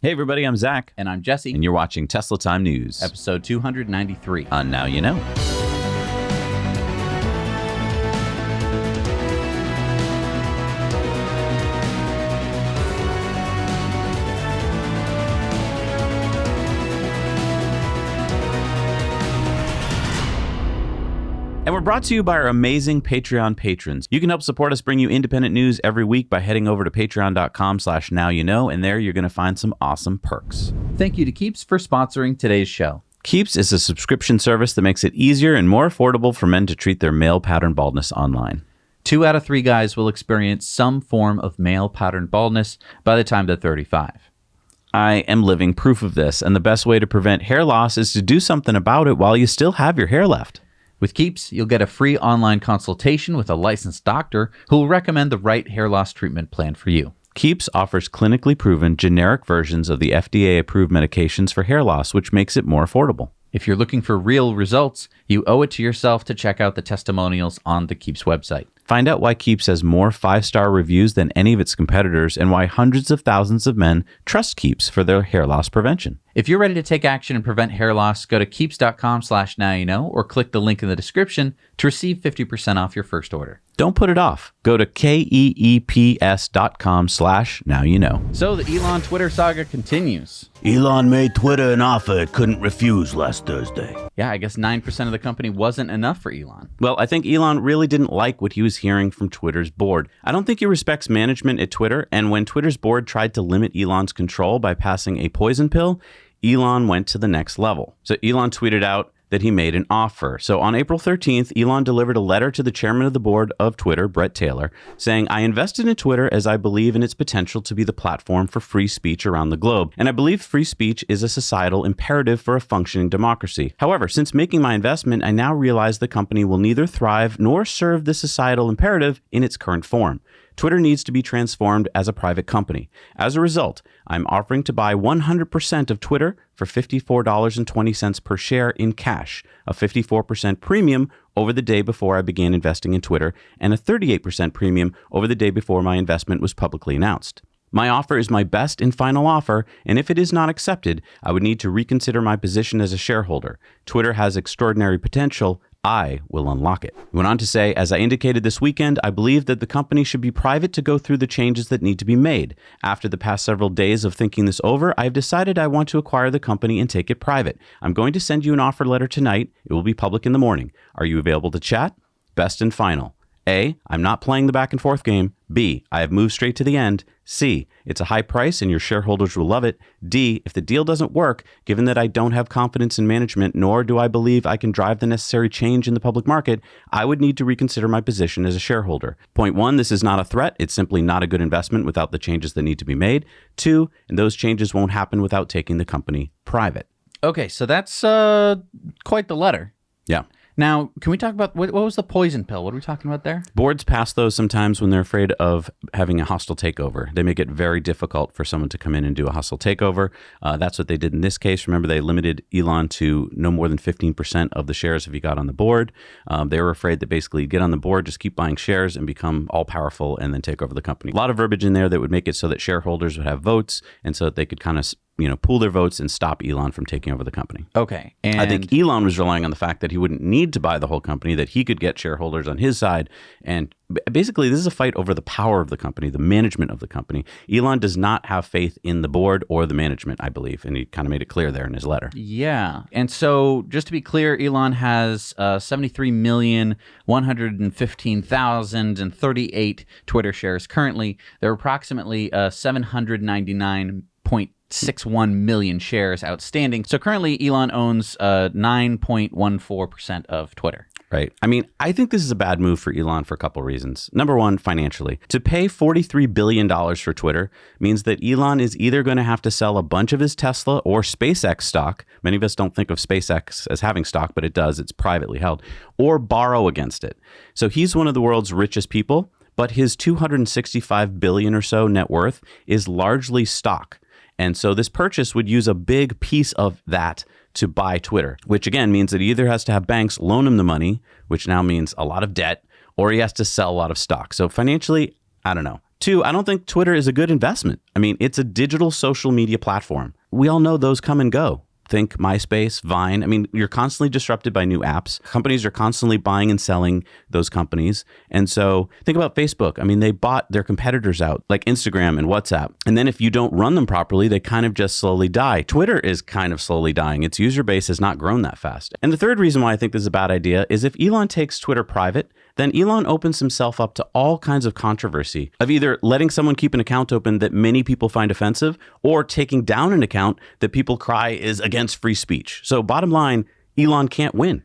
Hey everybody, I'm Zach. And I'm Jesse. And you're watching Tesla Time News. Episode 293. On Now You Know. And we're brought to you by our amazing Patreon patrons. You can help support us bring you independent news every week by heading over to patreon.com/nowyouknow, and there you're going to find some awesome perks. Thank you to Keeps for sponsoring today's show. Keeps is a subscription service that makes it easier and more affordable for men to treat their male pattern baldness online. 2 out of 3 guys will experience some form of male pattern baldness by the time they're 35. I am living proof of this, and the best way to prevent hair loss is to do something about it while you still have your hair left. With Keeps, you'll get a free online consultation with a licensed doctor who will recommend the right hair loss treatment plan for you. Keeps offers clinically proven generic versions of the FDA-approved medications for hair loss, which makes it more affordable. If you're looking for real results, you owe it to yourself to check out the testimonials on the Keeps website. Find out why Keeps has more 5-star reviews than any of its competitors and why hundreds of thousands of men trust Keeps for their hair loss prevention. If you're ready to take action and prevent hair loss, go to keeps.com/nowyouknow or click the link in the description to receive 50% off your first order. Don't put it off. Go to keeps.com/nowyouknow. So the Elon Twitter saga continues. Elon made Twitter an offer it couldn't refuse last Thursday. Yeah, I guess 9% of the company wasn't enough for Elon. Well, I think Elon really didn't like what he was hearing from Twitter's board. I don't think he respects management at Twitter, and when Twitter's board tried to limit Elon's control by passing a poison pill, Elon went to the next level. So Elon tweeted out that he made an offer. So on April 13th, Elon delivered a letter to the chairman of the board of Twitter, Bret Taylor, saying, "I invested in Twitter as I believe in its potential to be the platform for free speech around the globe. And I believe free speech is a societal imperative for a functioning democracy. However, since making my investment, I now realize the company will neither thrive nor serve this societal imperative in its current form. Twitter needs to be transformed as a private company. As a result, I'm offering to buy 100% of Twitter for $54.20 per share in cash, a 54% premium over the day before I began investing in Twitter, and a 38% premium over the day before my investment was publicly announced. My offer is my best and final offer, and if it is not accepted, I would need to reconsider my position as a shareholder. Twitter has extraordinary potential. I will unlock it." He went on to say, "As I indicated this weekend, I believe that the company should be private to go through the changes that need to be made. After the past several days of thinking this over, I have decided I want to acquire the company and take it private. I'm going to send you an offer letter tonight. It will be public in the morning. Are you available to chat? Best and final. A, I'm not playing the back and forth game. B, I have moved straight to the end. C, it's a high price and your shareholders will love it. D, if the deal doesn't work, given that I don't have confidence in management, nor do I believe I can drive the necessary change in the public market, I would need to reconsider my position as a shareholder. Point 1, this is not a threat. It's simply not a good investment without the changes that need to be made. 2, and those changes won't happen without taking the company private." Okay, so that's quite the letter. Yeah. Now, can we talk about, what was the poison pill? What are we talking about there? Boards pass those sometimes when they're afraid of having a hostile takeover. They make it very difficult for someone to come in and do a hostile takeover. That's what they did in this case. Remember, they limited Elon to no more than 15% of the shares if he got on the board. They were afraid that basically you'd get on the board, just keep buying shares and become all powerful and then take over the company. A lot of verbiage in there that would make it so that shareholders would have votes and so that they could kind of pool their votes and stop Elon from taking over the company. Okay. And I think Elon was relying on the fact that he wouldn't need to buy the whole company, that he could get shareholders on his side. And basically, this is a fight over the power of the company, the management of the company. Elon does not have faith in the board or the management, I believe. And he kind of made it clear there in his letter. Yeah. And so just to be clear, Elon has 73,115,038 Twitter shares currently. There are approximately 799.61 million shares outstanding. So currently, Elon owns 9.14% of Twitter. Right. I mean, I think this is a bad move for Elon for a couple reasons. Number one, financially. To pay $43 billion for Twitter means that Elon is either going to have to sell a bunch of his Tesla or SpaceX stock. Many of us don't think of SpaceX as having stock, but it does. It's privately held. Or borrow against it. So he's one of the world's richest people, but his $265 billion or so net worth is largely stock. And so this purchase would use a big piece of that to buy Twitter, which again means that he either has to have banks loan him the money, which now means a lot of debt, or he has to sell a lot of stock. So financially, I don't know. Two, I don't think Twitter is a good investment. I mean, it's a digital social media platform. We all know those come and go. Think MySpace, Vine. I mean, you're constantly disrupted by new apps. Companies are constantly buying and selling those companies. And so think about Facebook. I mean, they bought their competitors out, like Instagram and WhatsApp. And then if you don't run them properly, they kind of just slowly die. Twitter is kind of slowly dying. Its user base has not grown that fast. And the third reason why I think this is a bad idea is if Elon takes Twitter private, then Elon opens himself up to all kinds of controversy of either letting someone keep an account open that many people find offensive or taking down an account that people cry is against free speech. So bottom line, Elon can't win.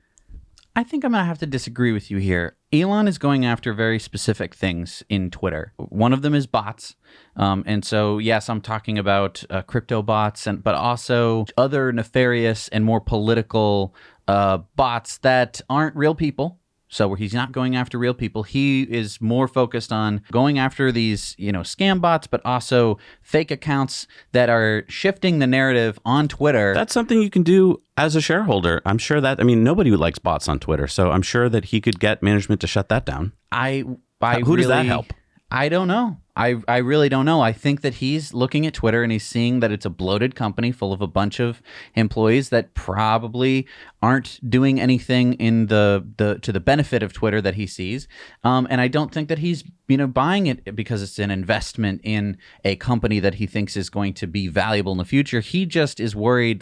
I think I'm going to have to disagree with you here. Elon is going after very specific things in Twitter. One of them is bots. And so, yes, I'm talking about crypto bots, but also other nefarious and more political bots that aren't real people. So where he's not going after real people, he is more focused on going after these, scam bots, but also fake accounts that are shifting the narrative on Twitter. That's something you can do as a shareholder. I'm sure nobody likes bots on Twitter. So I'm sure that he could get management to shut that down. Who does that help? I don't know. I really don't know. I think that he's looking at Twitter and he's seeing that it's a bloated company full of a bunch of employees that probably aren't doing anything to the benefit of Twitter that he sees. And I don't think that he's buying it because it's an investment in a company that he thinks is going to be valuable in the future. He just is worried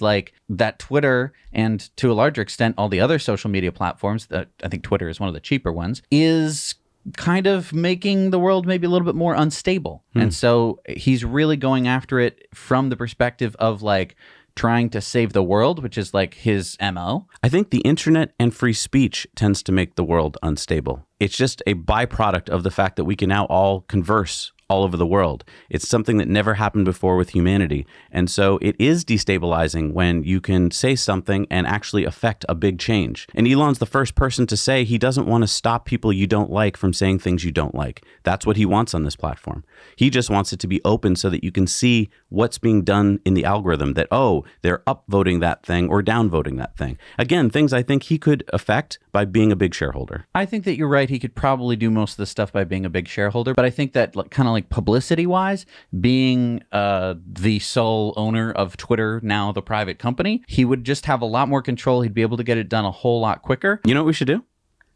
that Twitter, and to a larger extent all the other social media platforms, that I think Twitter is one of the cheaper ones, is kind of making the world maybe a little bit more unstable. And so he's really going after it from the perspective of trying to save the world, which is his MO. I think the internet and free speech tends to make the world unstable. It's just a byproduct of the fact that we can now all converse all over the world. It's something that never happened before with humanity. And so it is destabilizing when you can say something and actually affect a big change. And Elon's the first person to say he doesn't want to stop people you don't like from saying things you don't like. That's what he wants on this platform. He just wants it to be open so that you can see what's being done in the algorithm, that, they're upvoting that thing or downvoting that thing. Again, things I think he could affect by being a big shareholder. I think that you're right. He could probably do most of the stuff by being a big shareholder, but I think that kind of publicity-wise, being the sole owner of Twitter, now the private company, he would just have a lot more control. He'd be able to get it done a whole lot quicker. You know what we should do?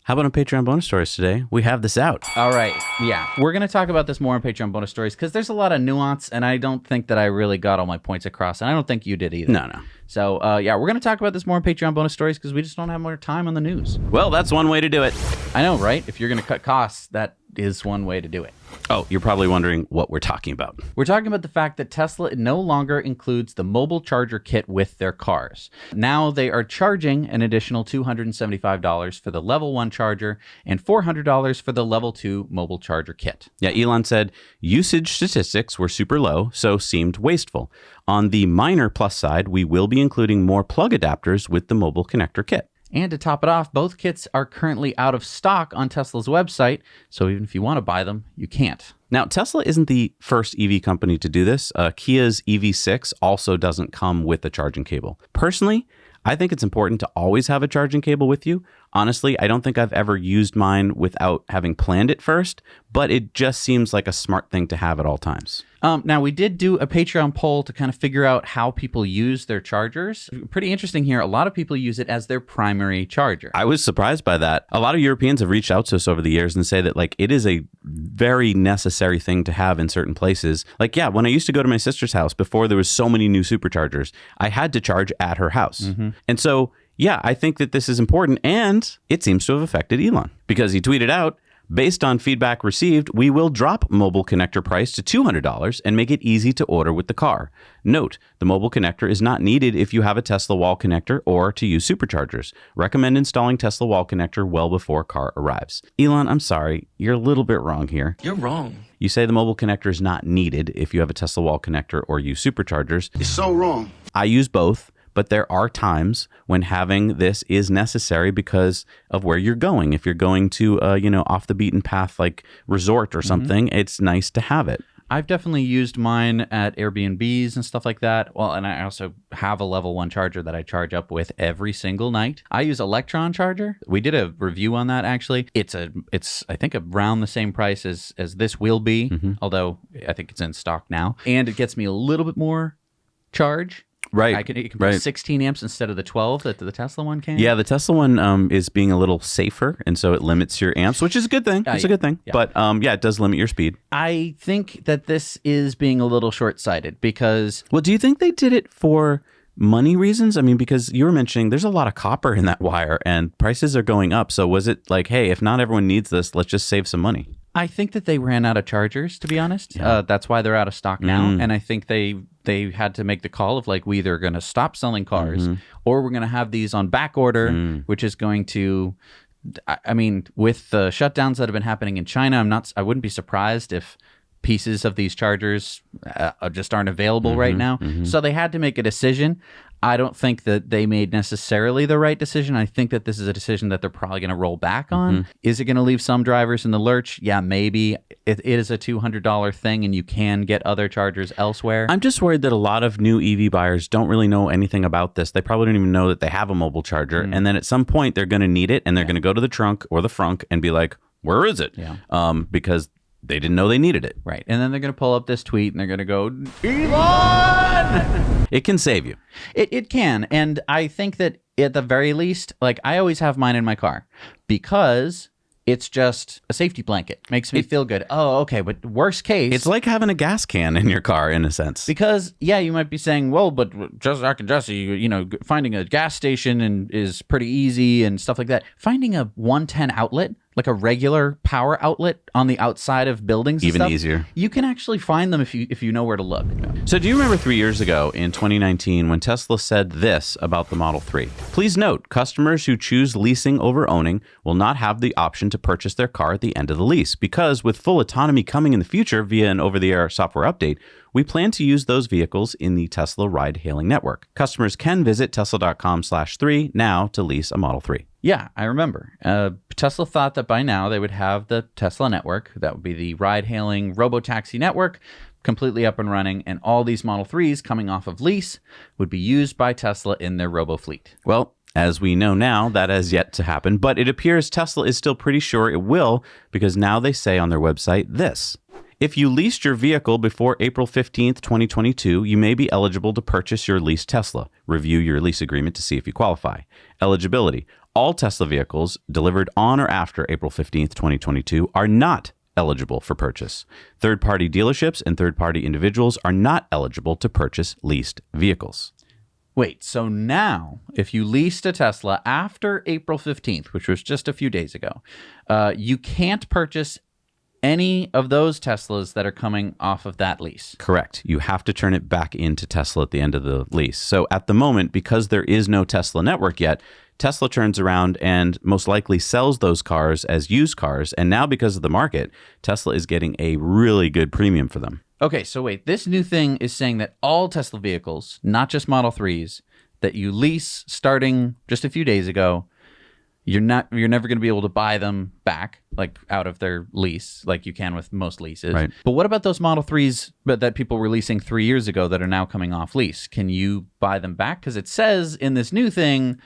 How about on Patreon bonus stories today? We have this out. All right. Yeah. We're going to talk about this more on Patreon bonus stories because there's a lot of nuance, and I don't think that I really got all my points across, and I don't think you did either. No. So, we're going to talk about this more on Patreon bonus stories because we just don't have more time on the news. Well, that's one way to do it. I know, right? If you're going to cut costs, that is one way to do it. Oh, you're probably wondering what we're talking about. We're talking about the fact that Tesla no longer includes the mobile charger kit with their cars. Now they are charging an additional $275 for the level 1 charger and $400 for the level 2 mobile charger kit. Yeah, Elon said usage statistics were super low, so seemed wasteful. On the minor plus side, we will be including more plug adapters with the mobile connector kit. And to top it off, both kits are currently out of stock on Tesla's website, so even if you want to buy them, you can't. Now, Tesla isn't the first EV company to do this. Kia's EV6 also doesn't come with a charging cable. Personally, I think it's important to always have a charging cable with you. Honestly, I don't think I've ever used mine without having planned it first, but it just seems like a smart thing to have at all times. Now, we did do a Patreon poll to kind of figure out how people use their chargers. Pretty interesting here. A lot of people use it as their primary charger. I was surprised by that. A lot of Europeans have reached out to us over the years and say that it is a very necessary thing to have in certain places. When I used to go to my sister's house before there was so many new Superchargers, I had to charge at her house. Mm-hmm. And so, I think that this is important, and it seems to have affected Elon because he tweeted out, based on feedback received, we will drop mobile connector price to $200 and make it easy to order with the car. Note, the mobile connector is not needed if you have a Tesla wall connector or to use Superchargers. Recommend installing Tesla wall connector well before car arrives. Elon, I'm sorry, you're a little bit wrong here. You're wrong. You say the mobile connector is not needed if you have a Tesla wall connector or use Superchargers. It's so wrong. I use both. But there are times when having this is necessary because of where you're going. If you're going to, off the beaten path, like resort or something, it's nice to have it. I've definitely used mine at Airbnbs and stuff like that. Well, and I also have a level 1 charger that I charge up with every single night. I use Electron charger. We did a review on that actually. It's I think around the same price as this will be, although I think it's in stock now. And it gets me a little bit more charge. Right. It can put 16 amps instead of the 12 that the Tesla one can. Yeah, the Tesla one is being a little safer, and so it limits your amps, which is a good thing. It's a good thing. Yeah. But yeah, it does limit your speed. I think that this is being a little short-sighted because... Well, do you think they did it for money reasons? I mean, because you were mentioning there's a lot of copper in that wire, and prices are going up. So was it like, hey, if not everyone needs this, let's just save some money? I think that they ran out of chargers, to be honest. Yeah. That's why they're out of stock now. And I think they had to make the call of like, we either are going to stop selling cars or we're going to have these on back order, which is going to, I mean, with the shutdowns that have been happening in China, I wouldn't be surprised if pieces of these chargers just aren't available right now. So they had to make a decision. I don't think that they made necessarily the right decision. I think that this is a decision that they're probably going to roll back on. Is it going to leave some drivers in the lurch? Yeah, maybe. It is a $200 thing, and you can get other chargers elsewhere. I'm just worried that a lot of new EV buyers don't really know anything about this. They probably don't even know that they have a mobile charger. And then at some point, they're going to need it, and they're going to go to the trunk or the frunk and be like, where is it? Because they didn't know they needed it. Right. And then they're going to pull up this tweet and they're going to go, Elon! It can save you. It can. And I think that at the very least, like I always have mine in my car because it's just a safety blanket. Makes me feel good. Oh, okay. But worst case. It's like having a gas can in your car in a sense. Because, yeah, you might be saying, well, but just Zach and Jesse, you know, finding a gas station is pretty easy and stuff like that. Finding a 110 outlet, like a regular power outlet on the outside of buildings, even easier. You can actually find them if you know where to look. So do you remember 3 years ago in 2019 when Tesla said this about the Model 3? Please note, customers who choose leasing over owning will not have the option to purchase their car at the end of the lease because with full autonomy coming in the future via an over-the-air software update, we plan to use those vehicles in the Tesla ride-hailing network. Customers can visit tesla.com/3 now to lease a Model 3. Yeah, I remember. Tesla thought that by now they would have the Tesla network. That would be the ride-hailing robo-taxi network completely up and running, and all these Model 3s coming off of lease would be used by Tesla in their robo-fleet. Well, as we know now, that has yet to happen, but it appears Tesla is still pretty sure it will because now they say on their website this. If you leased your vehicle before April 15th, 2022, you may be eligible to purchase your leased Tesla. Review your lease agreement to see if you qualify. Eligibility. All Tesla vehicles delivered on or after April 15th, 2022 are not eligible for purchase. Third-party dealerships and third-party individuals are not eligible to purchase leased vehicles. Wait, so now if you leased a Tesla after April 15th, which was just a few days ago, you can't purchase any of those Teslas that are coming off of that lease. Correct. You have to turn it back into Tesla at the end of the lease. So at the moment, because there is no Tesla network yet, Tesla turns around and most likely sells those cars as used cars. And now because of the market, Tesla is getting a really good premium for them. Okay, so wait, this new thing is saying that all Tesla vehicles, not just Model 3s, that you lease starting just a few days ago, you're never going to be able to buy them back, like out of their lease, like you can with most leases. Right. But what about those Model 3s that people were leasing 3 years ago that are now coming off lease? Can you buy them back? Because it says in this new thing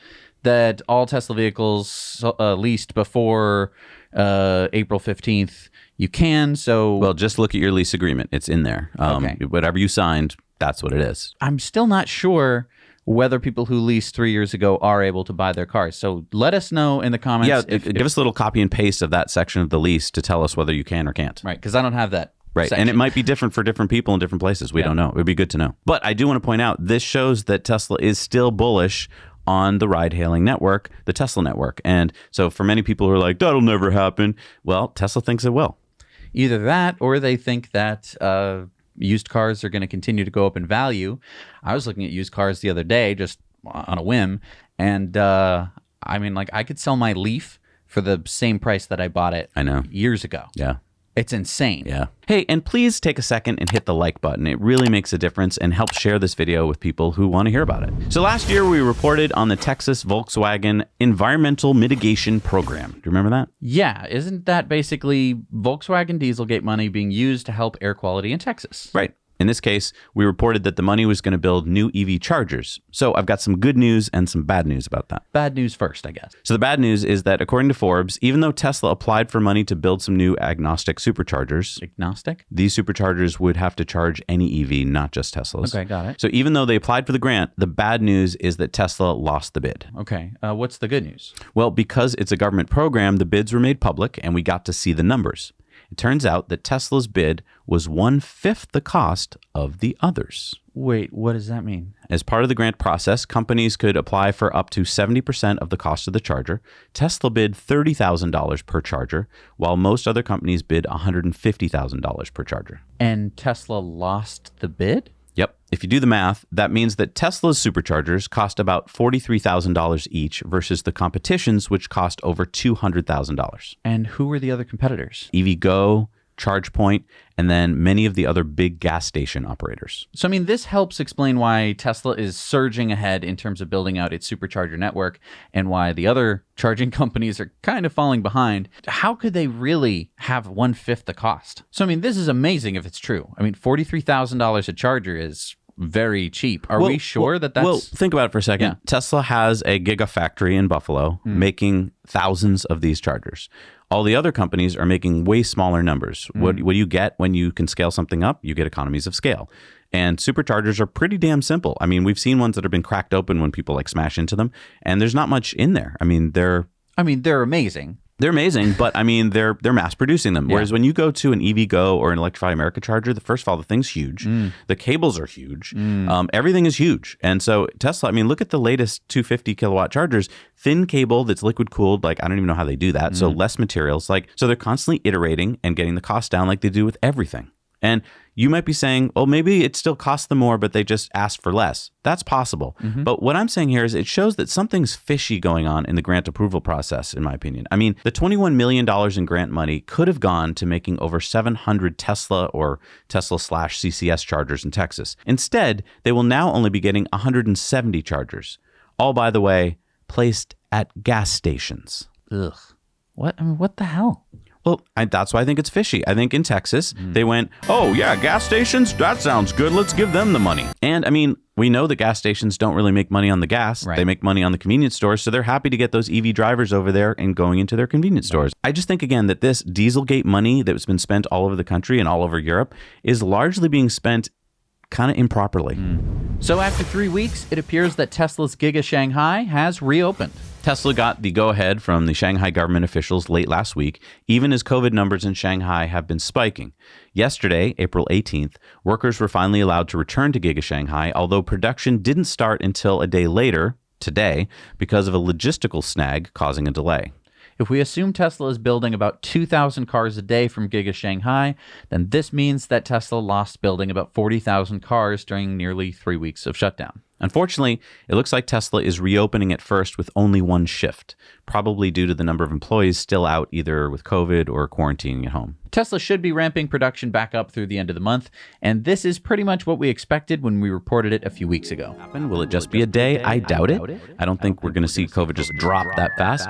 that all Tesla vehicles leased before April 15th, you can. So, well, just look at your lease agreement. It's in there. Okay. Whatever you signed, that's what it is. I'm still not sure whether people who leased 3 years ago are able to buy their cars. So let us know in the comments. Yeah, give us a little copy and paste of that section of the lease to tell us whether you can or can't. Right, because I don't have that. Right, section. and it might be different for different people in different places. We don't know. It would be good to know. But I do want to point out, this shows that Tesla is still bullish on the ride-hailing network, the Tesla network. And so for many people who are like, that'll never happen, well, Tesla thinks it will. Either that or they think that used cars are going to continue to go up in value. I was looking at used cars the other day just on a whim, and I mean, like I could sell my Leaf for the same price that I bought it I know. years ago. Yeah. It's insane. Yeah. Hey, and please take a second and hit the like button. It really makes a difference and helps share this video with people who want to hear about it. So last year we reported on the Texas Volkswagen Environmental Mitigation Program. Do you remember that? Yeah. Isn't that basically Volkswagen Dieselgate money being used to help air quality in Texas? Right. In this case, we reported that the money was going to build new EV chargers. So I've got some good news and some bad news about that. Bad news first, I guess. So the bad news is that according to Forbes, even though Tesla applied for money to build some new agnostic superchargers, these superchargers would have to charge any EV, not just Teslas. Okay, got it. So even though they applied for the grant, the bad news is that Tesla lost the bid. Okay. What's the good news? Well, because it's a government program, the bids were made public and we got to see the numbers. It turns out that Tesla's bid was 1/5 the cost of the others. Wait, what does that mean? As part of the grant process, companies could apply for up to 70% of the cost of the charger. Tesla bid $30,000 per charger, while most other companies bid $150,000 per charger. And Tesla lost the bid? Yep. If you do the math, that means that Tesla's superchargers cost about $43,000 each versus the competition's, which cost over $200,000. And who were the other competitors? EVgo, ChargePoint, and then many of the other big gas station operators. So, I mean, this helps explain why Tesla is surging ahead in terms of building out its supercharger network and why the other charging companies are kind of falling behind. How could they really have 1/5 the cost? So, I mean, this is amazing if it's true. I mean, $43,000 a charger is very cheap. Are we sure that that's... Well, think about it for a second. Yeah. Tesla has a Giga factory in Buffalo making thousands of these chargers. All the other companies are making way smaller numbers. What do you get when you can scale something up? You get economies of scale. And superchargers are pretty damn simple. I mean, we've seen ones that have been cracked open when people like smash into them, and there's not much in there. I mean, they're amazing. They're amazing, but I mean, they're mass producing them. Whereas when you go to an EVgo or an Electrify America charger, first of all, the thing's huge. The cables are huge. Everything is huge. And so Tesla, I mean, look at the latest 250 kilowatt chargers, thin cable that's liquid cooled. Like, I don't even know how they do that. So less materials. So they're constantly iterating and getting the cost down like they do with everything. And you might be saying, well, maybe it still costs them more, but they just asked for less. That's possible. But what I'm saying here is it shows that something's fishy going on in the grant approval process, in my opinion. I mean, the $21 million in grant money could have gone to making over 700 Tesla or Tesla/CCS chargers in Texas. Instead, they will now only be getting 170 chargers. All, by the way, placed at gas stations. Ugh. What? I mean, what the hell? Well, that's why I think it's fishy. I think in Texas, they went, oh, yeah, gas stations? That sounds good. Let's give them the money. And I mean, we know that gas stations don't really make money on the gas. Right. They make money on the convenience stores. So they're happy to get those EV drivers over there and going into their convenience stores. I just think, again, that this Dieselgate money that's been spent all over the country and all over Europe is largely being spent kind of improperly. So after 3 weeks, it appears that Tesla's Giga Shanghai has reopened. Tesla got the go-ahead from the Shanghai government officials late last week, even as COVID numbers in Shanghai have been spiking. Yesterday, April 18th, workers were finally allowed to return to Giga Shanghai, although production didn't start until a day later, today, because of a logistical snag causing a delay. If we assume Tesla is building about 2,000 cars a day from Giga Shanghai, then this means that Tesla lost building about 40,000 cars during nearly 3 weeks of shutdown. Unfortunately, it looks like Tesla is reopening at first with only one shift, probably due to the number of employees still out either with COVID or quarantining at home. Tesla should be ramping production back up through the end of the month, and this is pretty much what we expected when we reported it a few weeks ago. Will it just be a day? I doubt it. I don't think we're going to see COVID just drop that fast.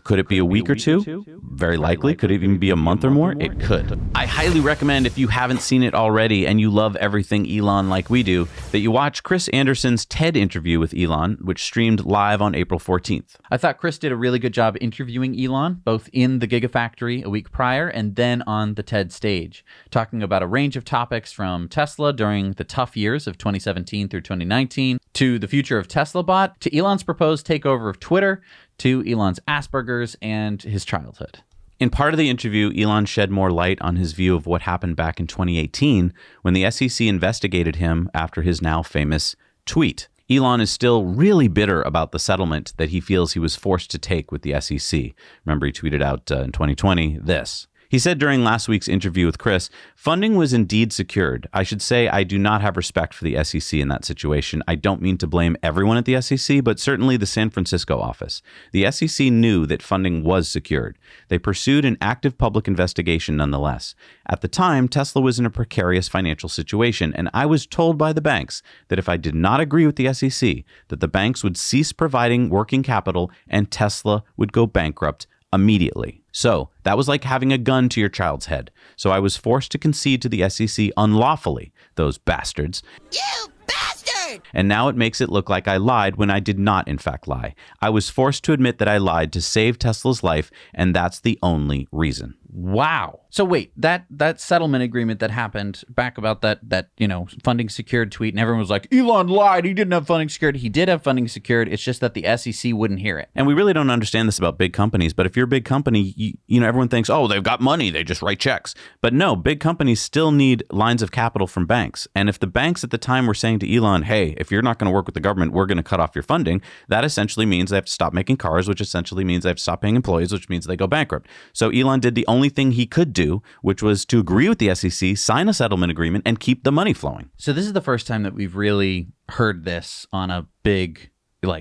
Could it be a week or two? Very likely. Could it even be a month or more? It could. I highly recommend, if you haven't seen it already and you love everything Elon like we do, that you watch Chris Anderson's TED interview with Elon, which streamed live on April 14th. I thought Chris did a really good job interviewing Elon, both in the Gigafactory a week prior and then on the TED stage, talking about a range of topics from Tesla during the tough years of 2017 through 2019, to the future of Teslabot, to Elon's proposed takeover of Twitter, to Elon's Asperger's, and his childhood. In part of the interview, Elon shed more light on his view of what happened back in 2018 when the SEC investigated him after his now famous tweet. Elon is still really bitter about the settlement that he feels he was forced to take with the SEC. Remember, he tweeted out in 2020 this. He said during last week's interview with Chris, funding was indeed secured. I should say I do not have respect for the SEC in that situation. I don't mean to blame everyone at the SEC, but certainly the San Francisco office. The SEC knew that funding was secured. They pursued an active public investigation nonetheless. At the time, Tesla was in a precarious financial situation, and I was told by the banks that if I did not agree with the SEC, that the banks would cease providing working capital and Tesla would go bankrupt immediately. So that was like having a gun to your child's head. So I was forced to concede to the SEC unlawfully, those bastards. You bastard! And now it makes it look like I lied when I did not, in fact, lie. I was forced to admit that I lied to save Tesla's life, and that's the only reason. Wow. So wait, that settlement agreement that happened back about that funding secured tweet, and everyone was like, Elon lied, he didn't have funding secured. He did have funding secured. It's just that the SEC wouldn't hear it. And we really don't understand this about big companies, but if you're a big company, everyone thinks, oh, they've got money, they just write checks. But no, big companies still need lines of capital from banks. And if the banks at the time were saying to Elon, hey, if you're not going to work with the government, we're going to cut off your funding, that essentially means they have to stop making cars, which essentially means they have to stop paying employees, which means they go bankrupt. So Elon did the only thing he could do, which was to agree with the SEC, sign a settlement agreement, and keep the money flowing. So this is the first time that we've really heard this on a big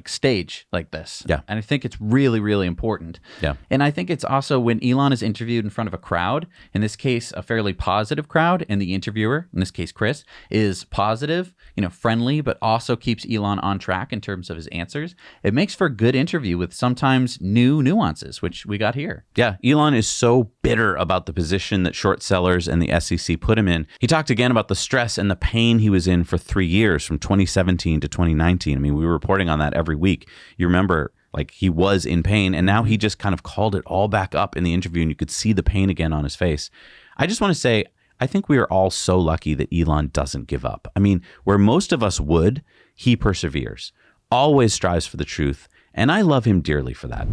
stage like this. Yeah. And I think it's really, really important. Yeah. And I think it's also when Elon is interviewed in front of a crowd, in this case, a fairly positive crowd, and the interviewer, in this case, Chris, is positive, friendly, but also keeps Elon on track in terms of his answers. It makes for a good interview with sometimes new nuances, which we got here. Yeah. Elon is so bitter about the position that short sellers and the SEC put him in. He talked again about the stress and the pain he was in for 3 years, from 2017 to 2019. I mean, we were reporting on that every week. You remember, he was in pain, and now he just kind of called it all back up in the interview, and you could see the pain again on his face. I just want to say, I think we are all so lucky that Elon doesn't give up. I mean, where most of us would, he perseveres, always strives for the truth, and I love him dearly for that.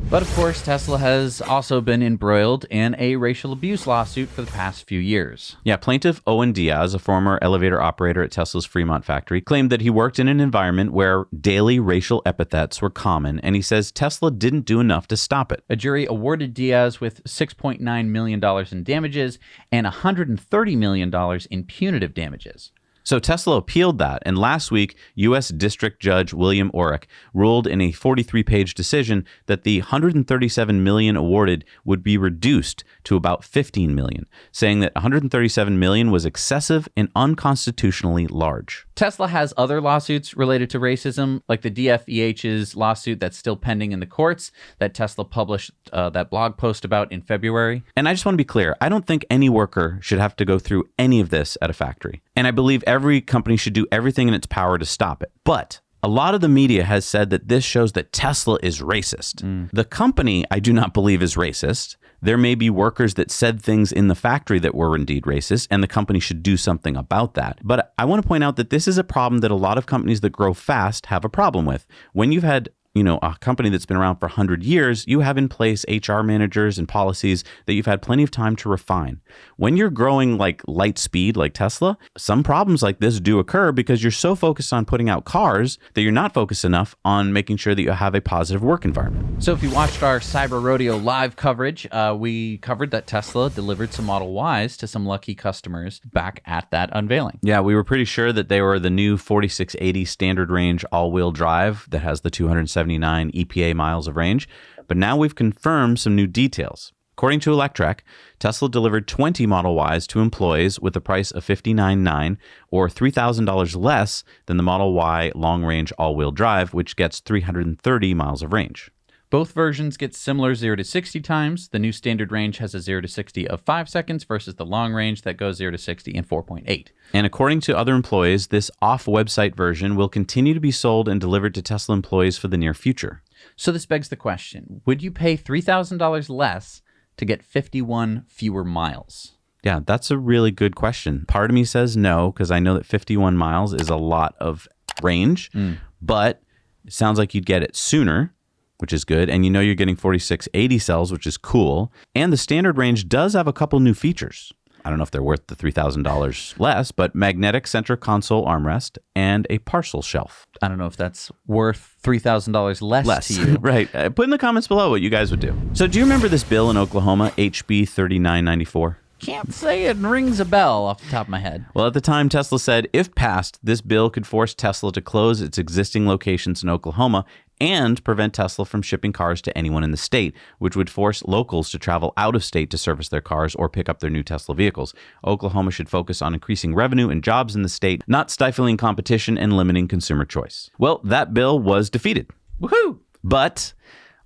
But of course, Tesla has also been embroiled in a racial abuse lawsuit for the past few years. Yeah, plaintiff Owen Diaz, a former elevator operator at Tesla's Fremont factory, claimed that he worked in an environment where daily racial epithets were common, and he says Tesla didn't do enough to stop it. A jury awarded Diaz with $6.9 million in damages and $130 million in punitive damages. So Tesla appealed that, and last week, U.S. District Judge William Orrick ruled in a 43-page decision that the $137 million awarded would be reduced to about $15 million, saying that $137 million was excessive and unconstitutionally large. Tesla has other lawsuits related to racism, like the DFEH's lawsuit that's still pending in the courts that Tesla published that blog post about in February. And I just want to be clear, I don't think any worker should have to go through any of this at a factory. And I believe every company should do everything in its power to stop it. But a lot of the media has said that this shows that Tesla is racist. The company, I do not believe, is racist. There may be workers that said things in the factory that were indeed racist, and the company should do something about that. But I want to point out that this is a problem that a lot of companies that grow fast have a problem with. When you've had a company that's been around for 100 years, you have in place HR managers and policies that you've had plenty of time to refine. When you're growing like light speed, like Tesla, some problems like this do occur because you're so focused on putting out cars that you're not focused enough on making sure that you have a positive work environment. So if you watched our Cyber Rodeo live coverage, we covered that Tesla delivered some Model Ys to some lucky customers back at that unveiling. Yeah, we were pretty sure that they were the new 4680 standard range all-wheel drive that has the 279 EPA miles of range, but now we've confirmed some new details. According to Electrek, Tesla delivered 20 Model Ys to employees with a price of $59,900 or $3,000 less than the Model Y long-range all-wheel drive, which gets 330 miles of range. Both versions get similar 0 to 60 times. The new standard range has a 0 to 60 of 5 seconds versus the long range that goes 0 to 60 in 4.8. And according to other employees, this off-website version will continue to be sold and delivered to Tesla employees for the near future. So this begs the question, would you pay $3,000 less to get 51 fewer miles? Yeah, that's a really good question. Part of me says no, because I know that 51 miles is a lot of range, but it sounds like you'd get it sooner, which is good. And you're getting 4680 cells, which is cool. And the standard range does have a couple new features. I don't know if they're worth the $3,000 less, but magnetic center console armrest and a parcel shelf. I don't know if that's worth $3,000 less to you. Right. Put in the comments below what you guys would do. So do you remember this bill in Oklahoma, HB 3994? Can't say it rings a bell off the top of my head. Well, at the time, Tesla said if passed, this bill could force Tesla to close its existing locations in Oklahoma and prevent Tesla from shipping cars to anyone in the state, which would force locals to travel out of state to service their cars or pick up their new Tesla vehicles. Oklahoma should focus on increasing revenue and jobs in the state, not stifling competition and limiting consumer choice. Well, that bill was defeated. Woohoo! But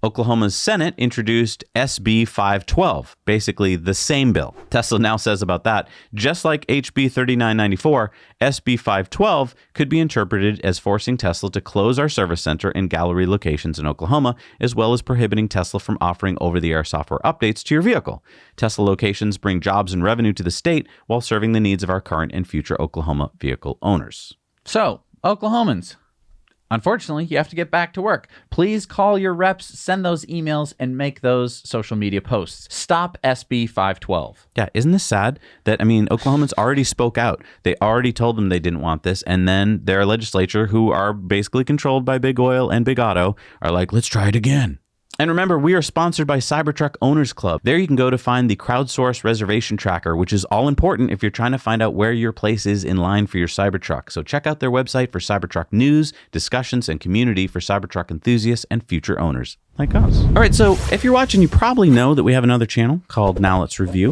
Oklahoma's Senate introduced SB 512, basically the same bill. Tesla now says about that, just like HB 3994, SB 512 could be interpreted as forcing Tesla to close our service center and gallery locations in Oklahoma, as well as prohibiting Tesla from offering over-the-air software updates to your vehicle. Tesla locations bring jobs and revenue to the state while serving the needs of our current and future Oklahoma vehicle owners. So, Oklahomans, unfortunately, you have to get back to work. Please call your reps, send those emails, and make those social media posts. Stop SB 512. Yeah, isn't this sad that, Oklahomans already spoke out. They already told them they didn't want this, and then their legislature, who are basically controlled by Big Oil and Big Auto, are like, let's try it again. And remember, we are sponsored by Cybertruck Owners Club. There you can go to find the crowdsourced reservation tracker, which is all important if you're trying to find out where your place is in line for your Cybertruck. So check out their website for Cybertruck news, discussions, and community for Cybertruck enthusiasts and future owners like us. All right, so if you're watching, you probably know that we have another channel called Now Let's Review,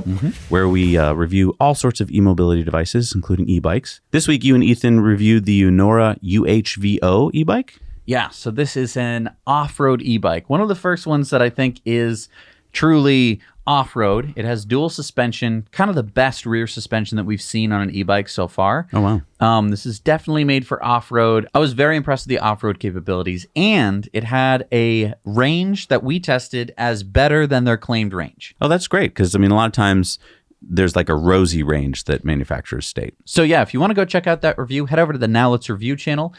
where we review all sorts of e-mobility devices, including e-bikes. This week, you and Ethan reviewed the Eunorau UHVO e-bike. Yeah, so this is an off-road e-bike. One of the first ones that I think is truly off-road. It has dual suspension, kind of the best rear suspension that we've seen on an e-bike so far. Oh, wow. This is definitely made for off-road. I was very impressed with the off-road capabilities, and it had a range that we tested as better than their claimed range. Oh, that's great, because, a lot of times there's like a rosy range that manufacturers state. So yeah, if you want to go check out that review, head over to the Now Let's Review channel.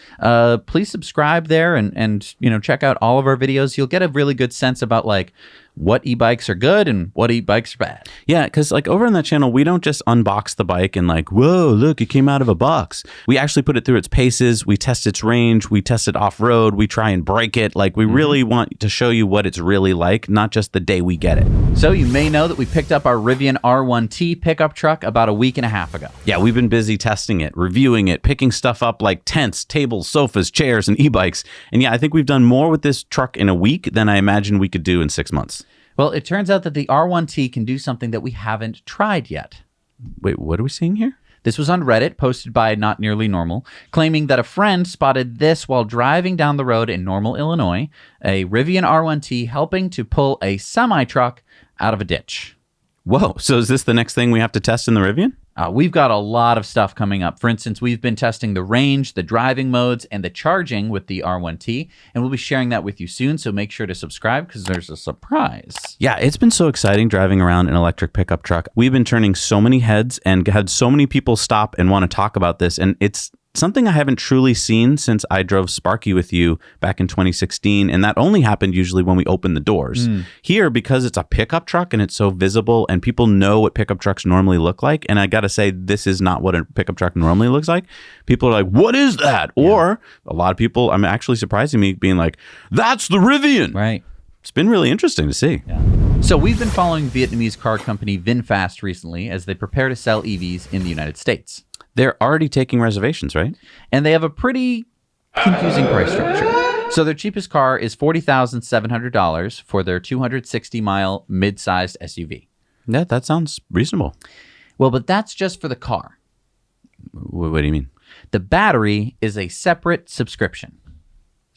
Please subscribe there and check out all of our videos. You'll get a really good sense about like what e-bikes are good and what e-bikes are bad. Yeah, because like over on that channel, we don't just unbox the bike and like, whoa, look, it came out of a box. We actually put it through its paces. We test its range. We test it off-road. We try and break it. Like we really want to show you what it's really like, not just the day we get it. So you may know that we picked up our Rivian R1T pickup truck about a week and a half ago. Yeah, we've been busy testing it, reviewing it, picking stuff up like tents, tables, sofas, chairs, and e-bikes. And yeah, I think we've done more with this truck in a week than I imagined we could do in 6 months. Well, it turns out that the R1T can do something that we haven't tried yet. Wait, what are we seeing here? This was on Reddit, posted by Not Nearly Normal, claiming that a friend spotted this while driving down the road in Normal, Illinois, a Rivian R1T helping to pull a semi-truck out of a ditch. Whoa, so is this the next thing we have to test in the Rivian? We've got a lot of stuff coming up. For instance, we've been testing the range, the driving modes, and the charging with the R1T, and we'll be sharing that with you soon, so make sure to subscribe because there's a surprise. Yeah, it's been so exciting driving around an electric pickup truck. We've been turning so many heads and had so many people stop and want to talk about this, and it's something I haven't truly seen since I drove Sparky with you back in 2016, and that only happened usually when we opened the doors. Here, because it's a pickup truck and it's so visible and people know what pickup trucks normally look like, and I gotta say, this is not what a pickup truck normally looks like. People are like, what is that? Yeah. Or a lot of people, I'm actually surprising me, being like, that's the Rivian. Right. It's been really interesting to see. Yeah. So we've been following Vietnamese car company VinFast recently as they prepare to sell EVs in the United States. They're already taking reservations, right? And they have a pretty confusing price structure. So their cheapest car is $40,700 for their 260-mile mid-sized SUV. Yeah, that sounds reasonable. Well, but that's just for the car. What do you mean? The battery is a separate subscription.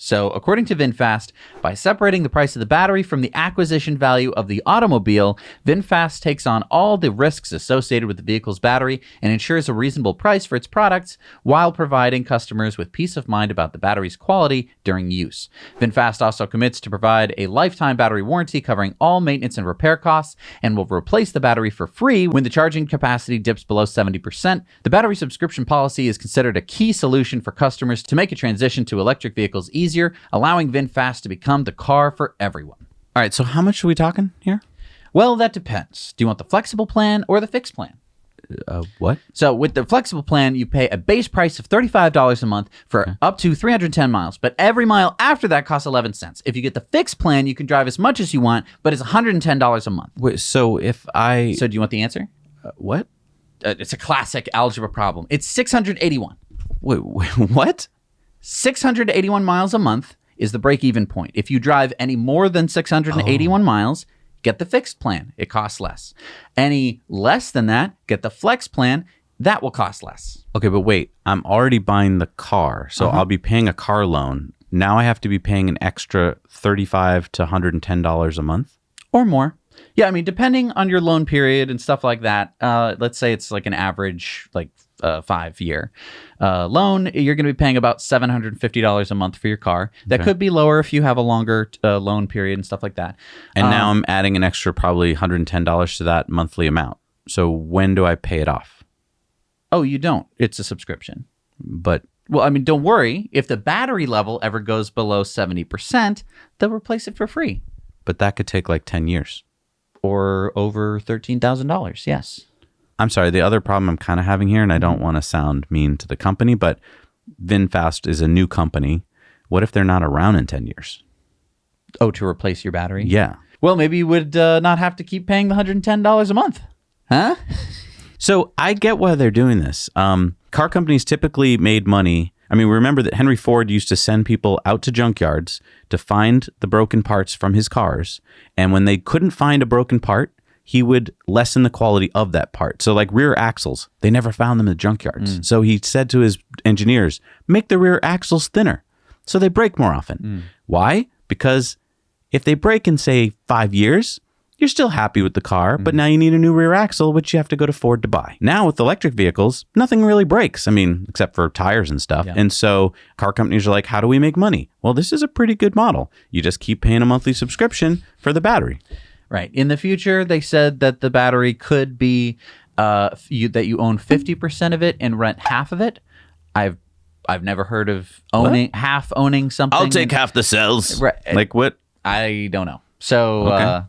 So according to VinFast, by separating the price of the battery from the acquisition value of the automobile, VinFast takes on all the risks associated with the vehicle's battery and ensures a reasonable price for its products while providing customers with peace of mind about the battery's quality during use. VinFast also commits to provide a lifetime battery warranty covering all maintenance and repair costs and will replace the battery for free when the charging capacity dips below 70%. The battery subscription policy is considered a key solution for customers to make a transition to electric vehicles easier, allowing VinFast to become the car for everyone. All right, so how much are we talking here? Well, that depends. Do you want the flexible plan or the fixed plan? What? So with the flexible plan, you pay a base price of $35 a month for up to 310 miles, but every mile after that costs 11 cents. If you get the fixed plan, you can drive as much as you want, but it's $110 a month. Wait, so if I... So do you want the answer? what? It's a classic algebra problem. It's 681. Wait, what? 681 miles a month is the break-even point. If you drive any more than 681 miles, get the fixed plan. It costs less. Any less than that, get the flex plan. That will cost less. Okay, but wait. I'm already buying the car, so I'll be paying a car loan. Now I have to be paying an extra $35 to $110 a month? Or more. Yeah, I mean, depending on your loan period and stuff like that, let's say it's like an average, like 5-year loan, you're going to be paying about $750 a month for your car. That could be lower if you have a longer loan period and stuff like that. And now I'm adding an extra probably $110 to that monthly amount. So when do I pay it off? Oh, you don't. It's a subscription. But Well, I mean, don't worry. If the battery level ever goes below 70%, they'll replace it for free. that could take like 10 years. Or over $13,000, yes. I'm sorry, the other problem I'm kind of having here, and I don't want to sound mean to the company, but VinFast is a new company. What if they're not around in 10 years? Oh, to replace your battery? Yeah. Well, maybe you would not have to keep paying the $110 a month. Huh? So I get why they're doing this. Car companies typically made money. I mean, remember that Henry Ford used to send people out to junkyards to find the broken parts from his cars. And when they couldn't find a broken part, he would lessen the quality of that part. So like rear axles, they never found them in the junkyards. So he said to his engineers, make the rear axles thinner so they break more often. Why? Because if they break in, say, 5 years, you're still happy with the car, but now you need a new rear axle, which you have to go to Ford to buy. Now with electric vehicles, nothing really breaks. I mean, except for tires and stuff. Yeah. And so car companies are like, how do we make money? Well, this is a pretty good model. You just keep paying a monthly subscription for the battery. Right. In the future, they said that the battery could be that you own 50% of it and rent half of it. I've never heard of owning something. I'll take half the cells. Right. Like what? I don't know. So Okay.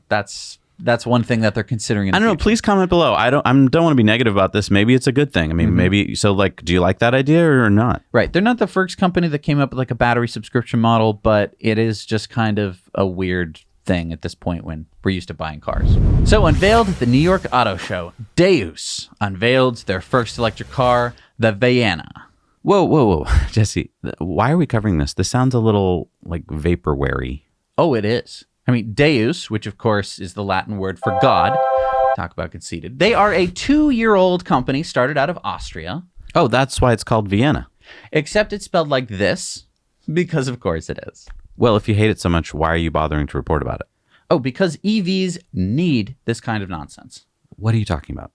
that's one thing that they're considering. In I the don't know. future. Please comment below. I don't want to be negative about this. Maybe it's a good thing. I mean, maybe so. Like, do you like that idea or not? Right. They're not the first company that came up with like a battery subscription model, but it is just kind of a weird thing at this point when we're used to buying cars. So unveiled at the New York Auto Show, Deus unveiled their first electric car, the Viana. Whoa, Jesse. Why are we covering this? This sounds a little like vaporware-y. Oh, it is. I mean, Deus, which of course is the Latin word for God. Talk about conceited. They are a 2-year-old company started out of Austria, Oh, that's why it's called Viana. except it's spelled like this because of course it is. Well, if you hate it so much, why are you bothering to report about it? Oh, because EVs need this kind of nonsense. What are you talking about?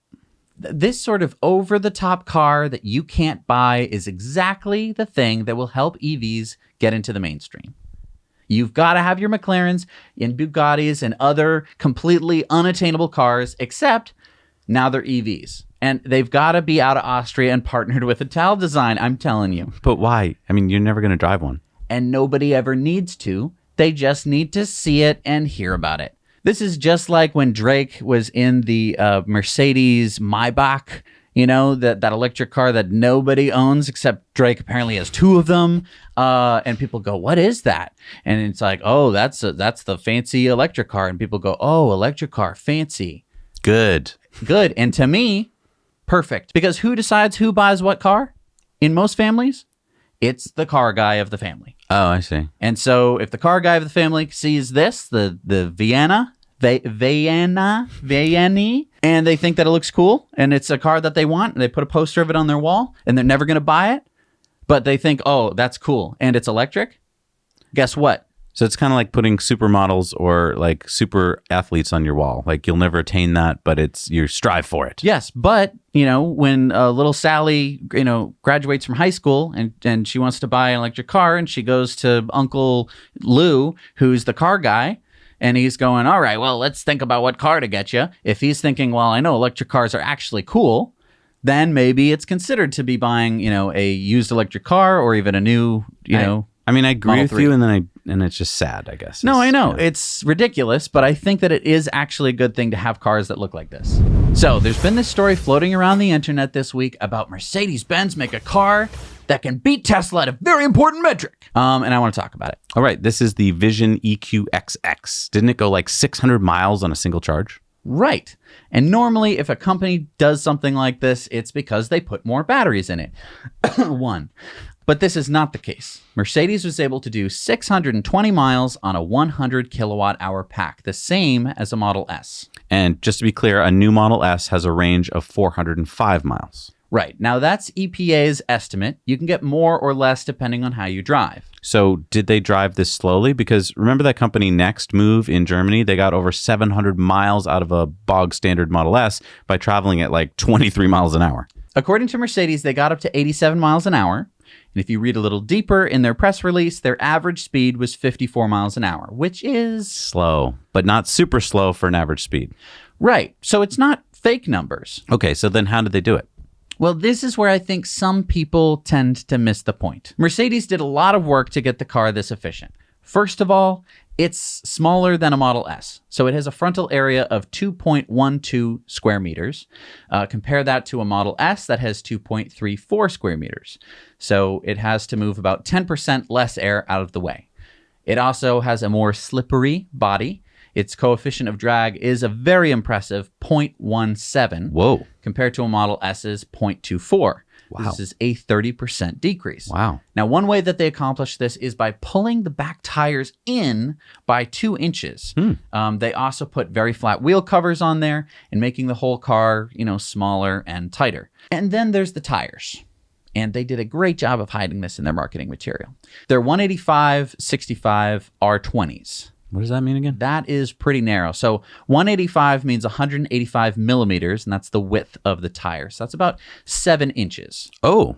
This sort of over-the-top car that you can't buy is exactly the thing that will help EVs get into the mainstream. You've got to have your McLarens and Bugattis and other completely unattainable cars, except now they're EVs. And they've got to be out of Austria and partnered with Ital Design, I'm telling you. But why? I mean, you're never going to drive one. And nobody ever needs to. They just need to see it and hear about it. This is just like when Drake was in the Mercedes Maybach, you know, that electric car that nobody owns except Drake apparently has 2 of them. And people go, what is that? And it's like, oh, that's the fancy electric car. And people go, oh, electric car, fancy. Good. Good. And to me, perfect. Because who decides who buys what car? In most families, it's the car guy of the family. Oh, I see. And so if the car guy of the family sees this, the Viana, Vianney, and they think that it looks cool and it's a car that they want, and they put a poster of it on their wall and they're never going to buy it, but they think, oh, that's cool and it's electric, guess what? So it's kind of like putting supermodels or like super athletes on your wall. Like you'll never attain that, but you strive for it. Yes, but when little Sally, graduates from high school and she wants to buy an electric car and she goes to Uncle Lou, who's the car guy, and he's going, all right, well, let's think about what car to get you. If he's thinking, well, I know electric cars are actually cool, then maybe it's considered to be buying, a used electric car or even a new, I mean, I agree Model with 3. you, and then and it's just sad, I guess. No, I know. Yeah. It's ridiculous, but I think that it is actually a good thing to have cars that look like this. So there's been this story floating around the internet this week about Mercedes-Benz make a car that can beat Tesla at a very important metric. And I want to talk about it. All right, this is the Vision EQXX. Didn't it go like 600 miles on a single charge? Right. And normally, if a company does something like this, it's because they put more batteries in it. One. But this is not the case. Mercedes was able to do 620 miles on a 100 kilowatt hour pack, the same as a Model S. And just to be clear, a new Model S has a range of 405 miles. Right. Now, that's EPA's estimate. You can get more or less depending on how you drive. So did they drive this slowly? Because remember that company Next Move in Germany? They got over 700 miles out of a bog standard Model S by traveling at like 23 miles an hour. According to Mercedes, they got up to 87 miles an hour. And if you read a little deeper in their press release, their average speed was 54 miles an hour, which is Slow, but not super slow for an average speed. right. So it's not fake numbers. Okay, so then how did they do it? Well, this is where I think some people tend to miss the point. Mercedes did a lot of work to get the car this efficient. First of all, it's smaller than a Model S. So it has a frontal area of 2.12 square meters. Compare that to a Model S that has 2.34 square meters. So it has to move about 10% less air out of the way. It also has a more slippery body. Its coefficient of drag is a very impressive 0.17. Whoa. Compared to a Model S's 0.24. Wow. This is a 30% decrease. Wow. Now, one way that they accomplish this is by pulling the back tires in by 2 inches. They also put very flat wheel covers on there and making the whole car, smaller and tighter. And then there's the tires. And they did a great job of hiding this in their marketing material. They're 185/65 R20s. What does that mean again? That is pretty narrow. So 185 means 185 millimeters, and that's the width of the tire. So that's about 7 inches. Oh,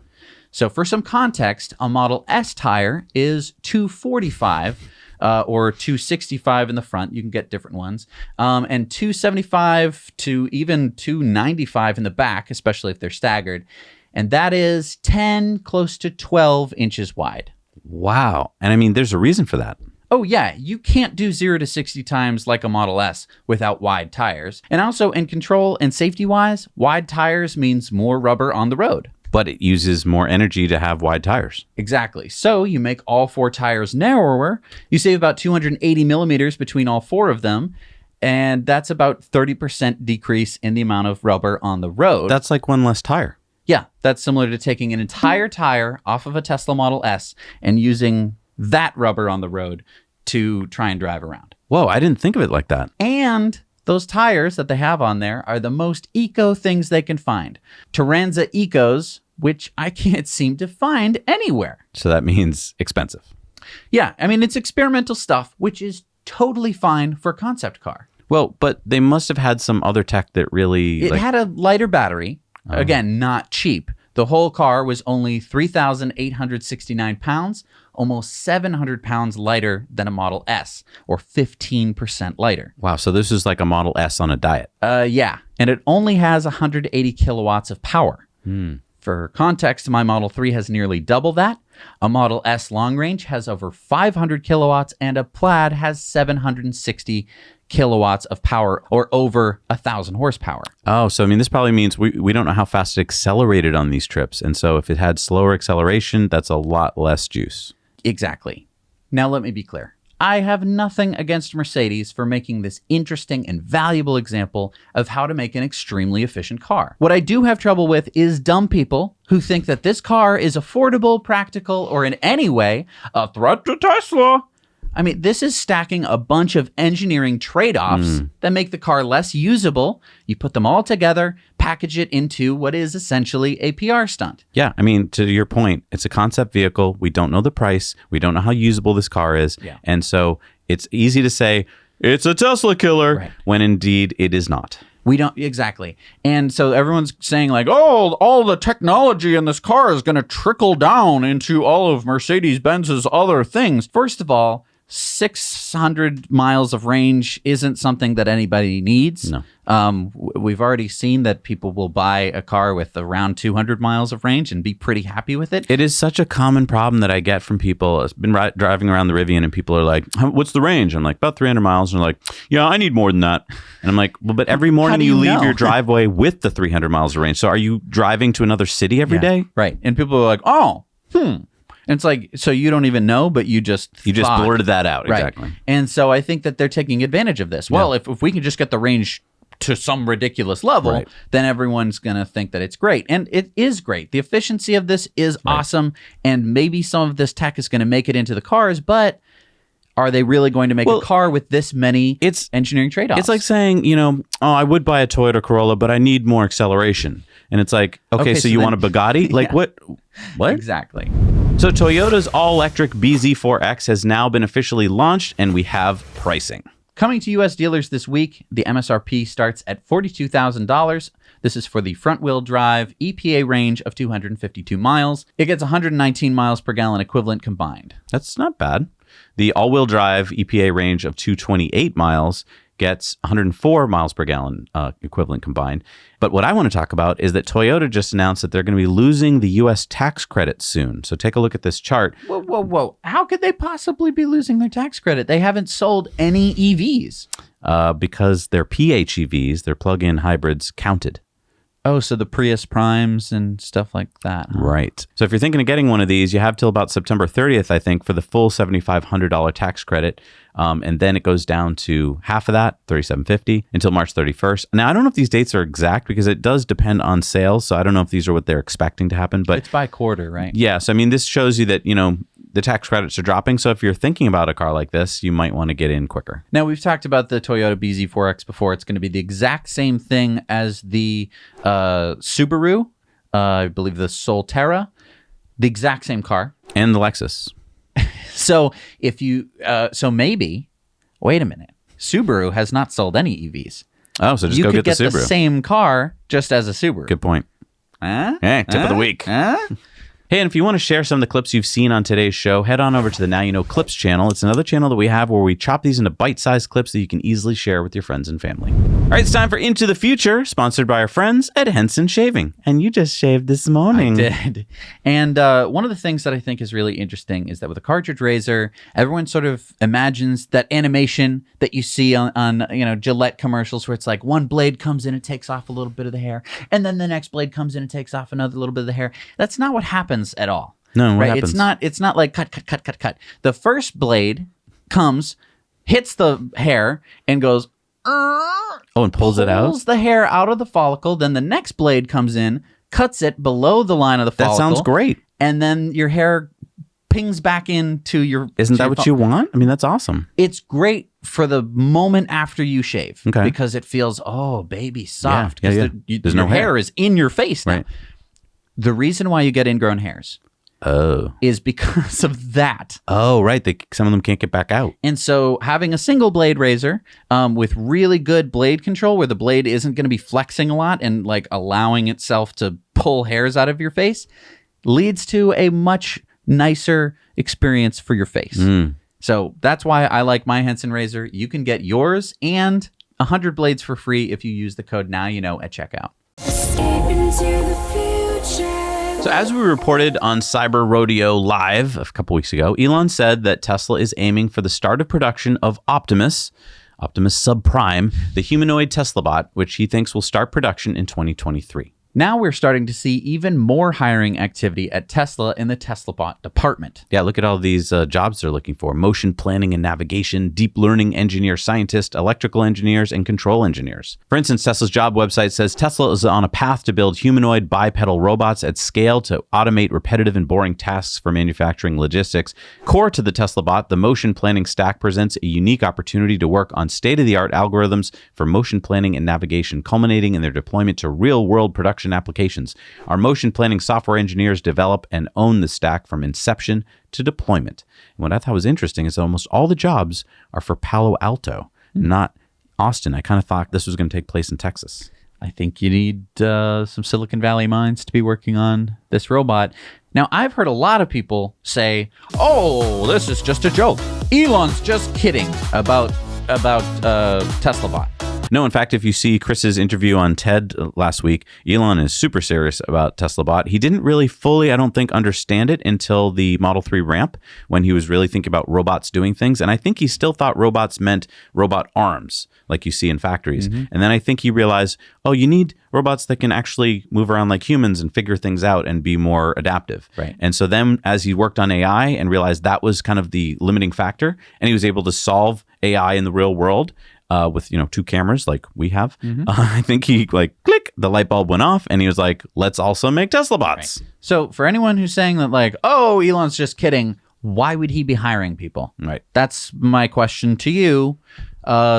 So for some context, a Model S tire is 245 or 265 in the front. You can get different ones. And 275 to even 295 in the back, especially if they're staggered. And that is 10, close to 12 inches wide. wow. And I mean, there's a reason for that. Oh, yeah, you can't do 0 to 60 times like a Model S without wide tires. And also, in control and safety-wise, wide tires means more rubber on the road. But it uses more energy to have wide tires. Exactly. So you make all 4 tires narrower. You save about 280 millimeters between all 4 of them. And that's about 30% decrease in the amount of rubber on the road. That's like one less tire. Yeah, that's similar to taking an entire tire off of a Tesla Model S and using that rubber on the road to try and drive around. Whoa, I didn't think of it like that. And those tires that they have on there are the most eco things they can find. Turanza Ecos, which I can't seem to find anywhere. So that means expensive. Yeah, I mean, it's experimental stuff, which is totally fine for a concept car. Well, but they must have had some other tech that really... It had a lighter battery. Again, not cheap. The whole car was only 3,869 pounds, almost 700 pounds lighter than a Model S, or 15% lighter. Wow, so this is like a Model S on a diet. Yeah, and it only has 180 kilowatts of power. For context, my Model 3 has nearly double that. A Model S long range has over 500 kilowatts, and a Plaid has 760 kilowatts of power, or over 1,000 horsepower. Oh, so I mean, this probably means we don't know how fast it accelerated on these trips. And so if it had slower acceleration, that's a lot less juice. Exactly. Now, let me be clear. I have nothing against Mercedes for making this interesting and valuable example of how to make an extremely efficient car. What I do have trouble with is dumb people who think that this car is affordable, practical, or in any way a threat to Tesla. I mean, this is stacking a bunch of engineering trade-offs that make the car less usable. You put them all together, package it into what is essentially a PR stunt. Yeah, I mean, to your point, it's a concept vehicle. We don't know the price. We don't know how usable this car is. Yeah. And so it's easy to say, it's a Tesla killer, Right. when indeed it is not. We don't, exactly. And so everyone's saying like, oh, all the technology in this car is going to trickle down into all of Mercedes-Benz's other things. First of all, 600 miles of range isn't something that anybody needs. No. We've already seen that people will buy a car with around 200 miles of range and be pretty happy with it. It is such a common problem that I get from people. I've been driving around the Rivian and people are like, what's the range? I'm like, about 300 miles. And they're like, yeah, I need more than that. And I'm like, well, but every morning you leave your driveway with the 300 miles of range. So are you driving to another city every day? Right. And people are like, oh, And it's like, so you don't even know, but you just blurted that out. Right. Exactly. And so I think that they're taking advantage of this. Well, if we can just get the range to some ridiculous level, then everyone's going to think that it's great. And it is great. The efficiency of this is awesome. And maybe some of this tech is going to make it into the cars, but are they really going to make a car with this many engineering trade-offs? It's like saying, I would buy a Toyota Corolla, but I need more acceleration. And it's like, okay, so you want a Bugatti? Like what? Exactly. So Toyota's all-electric BZ4X has now been officially launched, and we have pricing. Coming to U.S. dealers this week, the MSRP starts at $42,000. This is for the front-wheel drive EPA range of 252 miles. It gets 119 miles per gallon equivalent combined. That's not bad. The all-wheel drive EPA range of 228 miles gets 104 miles per gallon equivalent combined. But what I want to talk about is that Toyota just announced that they're going to be losing the U.S. tax credit soon. So take a look at this chart. Whoa. How could they possibly be losing their tax credit? They haven't sold any EVs. Because their PHEVs, their plug-in hybrids, counted. Oh, so the Prius Primes and stuff like that. Huh? Right. So if you're thinking of getting one of these, you have till about September 30th, I think, for the full $7,500 tax credit. And then it goes down to half of that, $3,750, until March 31st. Now, I don't know if these dates are exact because it does depend on sales. So I don't know if these are what they're expecting to happen. But it's by quarter, right? Yeah. So, I mean, this shows you that, the tax credits are dropping. So if you're thinking about a car like this, you might want to get in quicker. Now, we've talked about the Toyota BZ4X before. It's going to be the exact same thing as the Subaru, I believe the Solterra, the exact same car. And the Lexus. So if you, maybe, wait a minute, Subaru has not sold any EVs. Oh, so just go get the Subaru. You could get the same car just as a Subaru. Good point. Hey, tip of the week. Hey, and if you want to share some of the clips you've seen on today's show, head on over to the Now You Know Clips channel. It's another channel that we have where we chop these into bite-sized clips that you can easily share with your friends and family. All right, it's time for Into the Future, sponsored by our friends at Henson Shaving. And you just shaved this morning. I did. And one of the things that I think is really interesting is that with a cartridge razor, everyone sort of imagines that animation that you see on Gillette commercials where it's like one blade comes in and takes off a little bit of the hair, and then the next blade comes in and takes off another little bit of the hair. That's not what happens at all. No, what right? happens? It's not like cut. The first blade comes, hits the hair, and goes. And pulls it out? Pulls the hair out of the follicle. Then the next blade comes in, cuts it below the line of the follicle. That sounds great. And then your hair pings back into your... Isn't that what you want? I mean, that's awesome. It's great for the moment after you shave. Okay. Because it feels, baby, soft. Yeah. There's no hair is in your face now. Right. The reason why you get ingrown hairs is because of that. Oh, right. Some of them can't get back out. And so having a single blade razor with really good blade control where the blade isn't going to be flexing a lot and like allowing itself to pull hairs out of your face leads to a much nicer experience for your face. So that's why I like my Henson razor. You can get yours and 100 blades for free if you use the code NOWYOUKNOW at checkout. So as we reported on Cyber Rodeo Live a couple weeks ago, Elon said that Tesla is aiming for the start of production of Optimus Subprime, the humanoid Teslabot, which he thinks will start production in 2023. Now we're starting to see even more hiring activity at Tesla in the Teslabot department. Yeah, look at all these jobs they're looking for. Motion planning and navigation, deep learning engineer scientist, electrical engineers, and control engineers. For instance, Tesla's job website says Tesla is on a path to build humanoid bipedal robots at scale to automate repetitive and boring tasks for manufacturing logistics. Core to the Teslabot, the motion planning stack presents a unique opportunity to work on state-of-the-art algorithms for motion planning and navigation, culminating in their deployment to real-world production applications. Our motion planning software engineers develop and own the stack from inception to deployment. And what I thought was interesting is that almost all the jobs are for Palo Alto, not Austin. I kind of thought this was going to take place in Texas. I think you need some Silicon Valley minds to be working on this robot. Now, I've heard a lot of people say, oh, this is just a joke. Elon's just kidding about Teslabot. No, in fact, if you see Chris's interview on TED last week, Elon is super serious about Teslabot. He didn't really fully, I don't think, understand it until the Model 3 ramp, when he was really thinking about robots doing things. And I think he still thought robots meant robot arms, like you see in factories. And then I think he realized, oh, you need robots that can actually move around like humans and figure things out and be more adaptive. Right. And so then as he worked on AI and realized that was kind of the limiting factor, and he was able to solve AI in the real world, with 2 cameras like we have, I think he click, the light bulb went off, and he was like, let's also make Teslabots. Right. So for anyone who's saying that oh, Elon's just kidding, why would he be hiring people? Right. That's my question to you,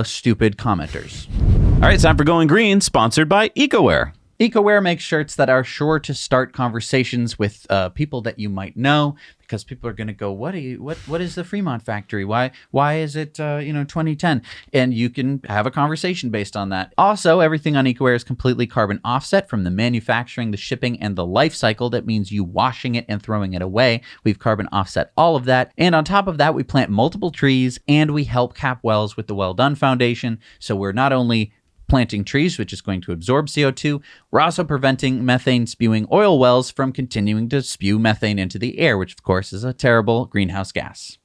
stupid commenters. All right, it's time for Going Green, sponsored by Ecoware. Ecoware makes shirts that are sure to start conversations with people that you might know, because people are going to go, what is the Fremont factory? Why is it 2010? And you can have a conversation based on that. Also, everything on Ecoware is completely carbon offset, from the manufacturing, the shipping, and the life cycle. That means you washing it and throwing it away. We've carbon offset all of that. And on top of that, we plant multiple trees, and we help cap wells with the Well Done Foundation. So we're not only planting trees, which is going to absorb CO2, we're also preventing methane spewing oil wells from continuing to spew methane into the air, which of course is a terrible greenhouse gas.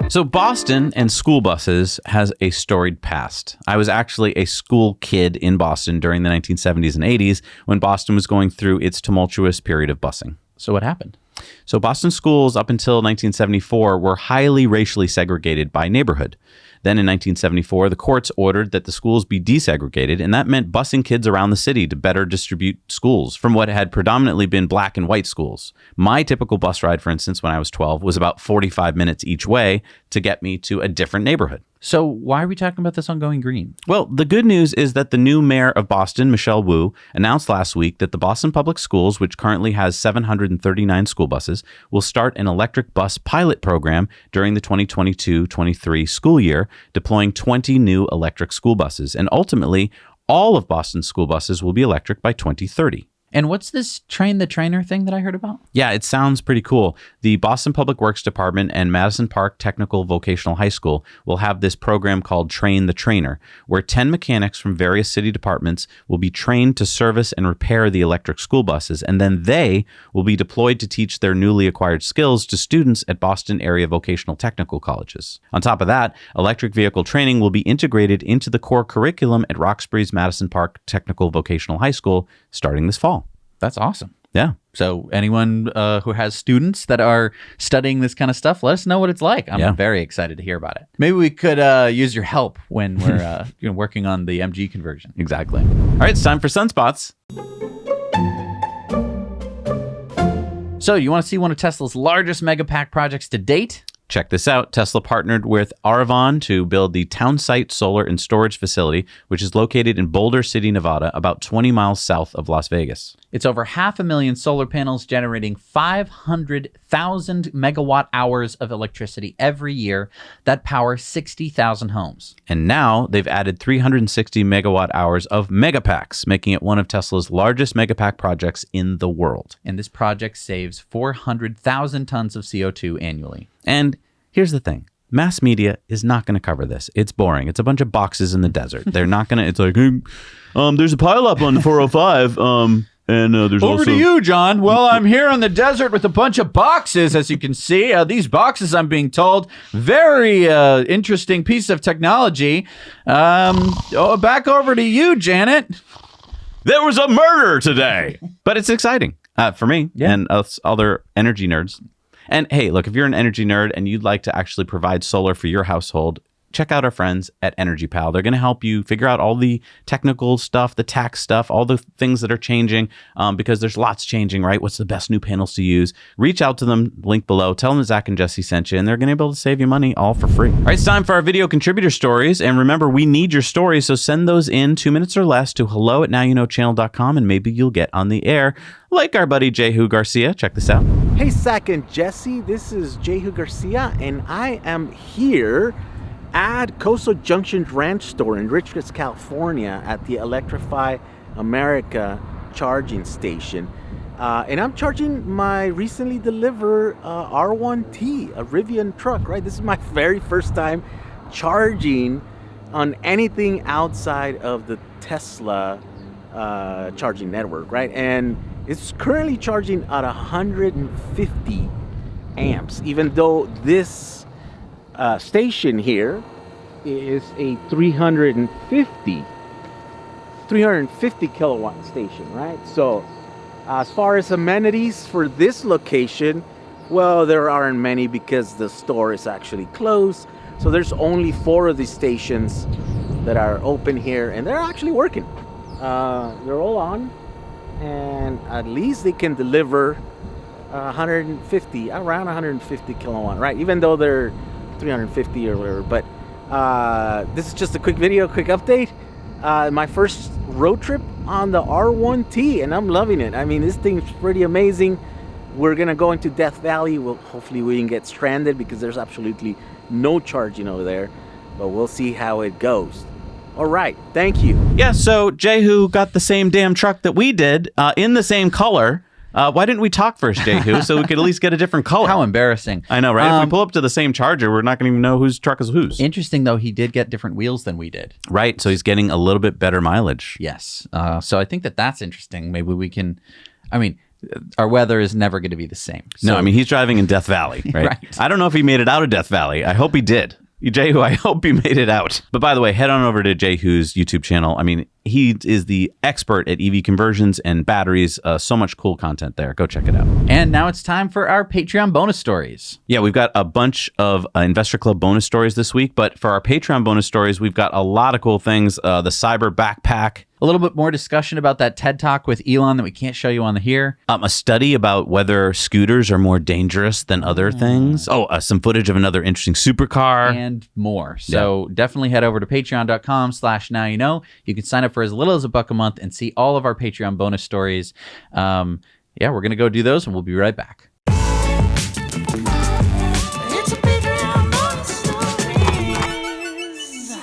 So Boston and school buses has a storied past. I was actually a school kid in Boston during the 1970s and 80s when Boston was going through its tumultuous period of busing. So what happened? So Boston schools up until 1974 were highly racially segregated by neighborhood. Then in 1974, the courts ordered that the schools be desegregated, and that meant busing kids around the city to better distribute schools from what had predominantly been black and white schools. My typical bus ride, for instance, when I was 12, was about 45 minutes each way to get me to a different neighborhood. So why are we talking about this on Going Green? Well, the good news is that the new mayor of Boston, Michelle Wu, announced last week that the Boston Public Schools, which currently has 739 school buses, will start an electric bus pilot program during the 2022-23 school year, deploying 20 new electric school buses. And ultimately, all of Boston's school buses will be electric by 2030. And what's this train the trainer thing that I heard about? Yeah, it sounds pretty cool. The Boston Public Works Department and Madison Park Technical Vocational High School will have this program called Train the Trainer, where 10 mechanics from various city departments will be trained to service and repair the electric school buses, and then they will be deployed to teach their newly acquired skills to students at Boston area vocational technical colleges. On top of that, electric vehicle training will be integrated into the core curriculum at Roxbury's Madison Park Technical Vocational High School starting this fall. That's awesome. Yeah. So anyone who has students that are studying this kind of stuff, let us know what it's like. I'm very excited to hear about it. Maybe we could use your help when we're working on the MG conversion. Exactly. All right, it's time for Sunspots. So you want to see one of Tesla's largest megapack projects to date? Check this out. Tesla partnered with R1T to build the Townsite Solar and Storage Facility, which is located in Boulder City, Nevada, about 20 miles south of Las Vegas. It's over 500,000 solar panels generating 500,000 megawatt hours of electricity every year that power 60,000 homes. And now they've added 360 megawatt hours of megapacks, making it one of Tesla's largest megapack projects in the world. And this project saves 400,000 tons of CO2 annually. And here's the thing. Mass media is not going to cover this. It's boring. It's a bunch of boxes in the desert. They're not going to... It's like, hey, there's a pileup on the 405. And there's Over also... to you, John. Well, I'm here in the desert with a bunch of boxes, as you can see. These boxes, I'm being told, very interesting piece of technology. Back over to you, Janet. There was a murder today. But it's exciting for me and us other energy nerds. And hey, look, if you're an energy nerd and you'd like to actually provide solar for your household, check out our friends at Energy Pal. They're going to help you figure out all the technical stuff, the tax stuff, all the things that are changing, because there's lots changing, right? What's the best new panels to use? Reach out to them, link below. Tell them Zach and Jesse sent you, and they're going to be able to save you money all for free. All right, it's time for our video contributor stories. And remember, we need your stories, so send those in 2 minutes or less to hello@nowyouknowchannel.com, and maybe you'll get on the air, like our buddy Jehu Garcia. Check this out. Hey, Zach and Jesse, this is Jehu Garcia, and I am here at Coastal Junction Ranch Store in Richcrest, California at the Electrify America charging station. And I'm charging my recently delivered R1T, a Rivian truck, right? This is my very first time charging on anything outside of the Tesla charging network, right? And it's currently charging at 150 amps, even though this station here is a 350 kilowatt station, right? So as far as amenities for this location, well, there aren't many because the store is actually closed. So there's only 4 of these stations that are open here, and they're actually working. They're all on, and at least they can deliver around 150 kilowatt, right? Even though they're 350 or whatever. But this is just a quick video, quick update. My first road trip on the R1T, and I'm loving it. I mean, this thing's pretty amazing. We're gonna go into Death Valley. Hopefully we can get stranded because there's absolutely no charging over there, but we'll see how it goes. All right, thank you. Yeah, so Jehu got the same damn truck that we did in the same color. Why didn't we talk first, Jehu, so we could at least get a different color? How embarrassing. I know, right? If we pull up to the same charger, we're not going to even know whose truck is whose. Interesting, though, he did get different wheels than we did. Right, so he's getting a little bit better mileage. Yes. So I think that's interesting. Maybe we can, I mean, our weather is never going to be the same. No, I mean, he's driving in Death Valley, right? Right. I don't know if he made it out of Death Valley. I hope he did. Jehu, I hope you made it out. But by the way, head on over to Jehu's YouTube channel. I mean, he is the expert at EV conversions and batteries. So much cool content there. Go check it out. And now it's time for our Patreon bonus stories. Yeah, we've got a bunch of Investor Club bonus stories this week. But for our Patreon bonus stories, we've got a lot of cool things. The Cyber Backpack. A little bit more discussion about that TED Talk with Elon that we can't show you on the here. A study about whether scooters are more dangerous than other things. Some footage of another interesting supercar. And more. So definitely head over to patreon.com/nowyouknow. You can sign up for as little as $1 a month and see all of our Patreon bonus stories. We're going to go do those and we'll be right back.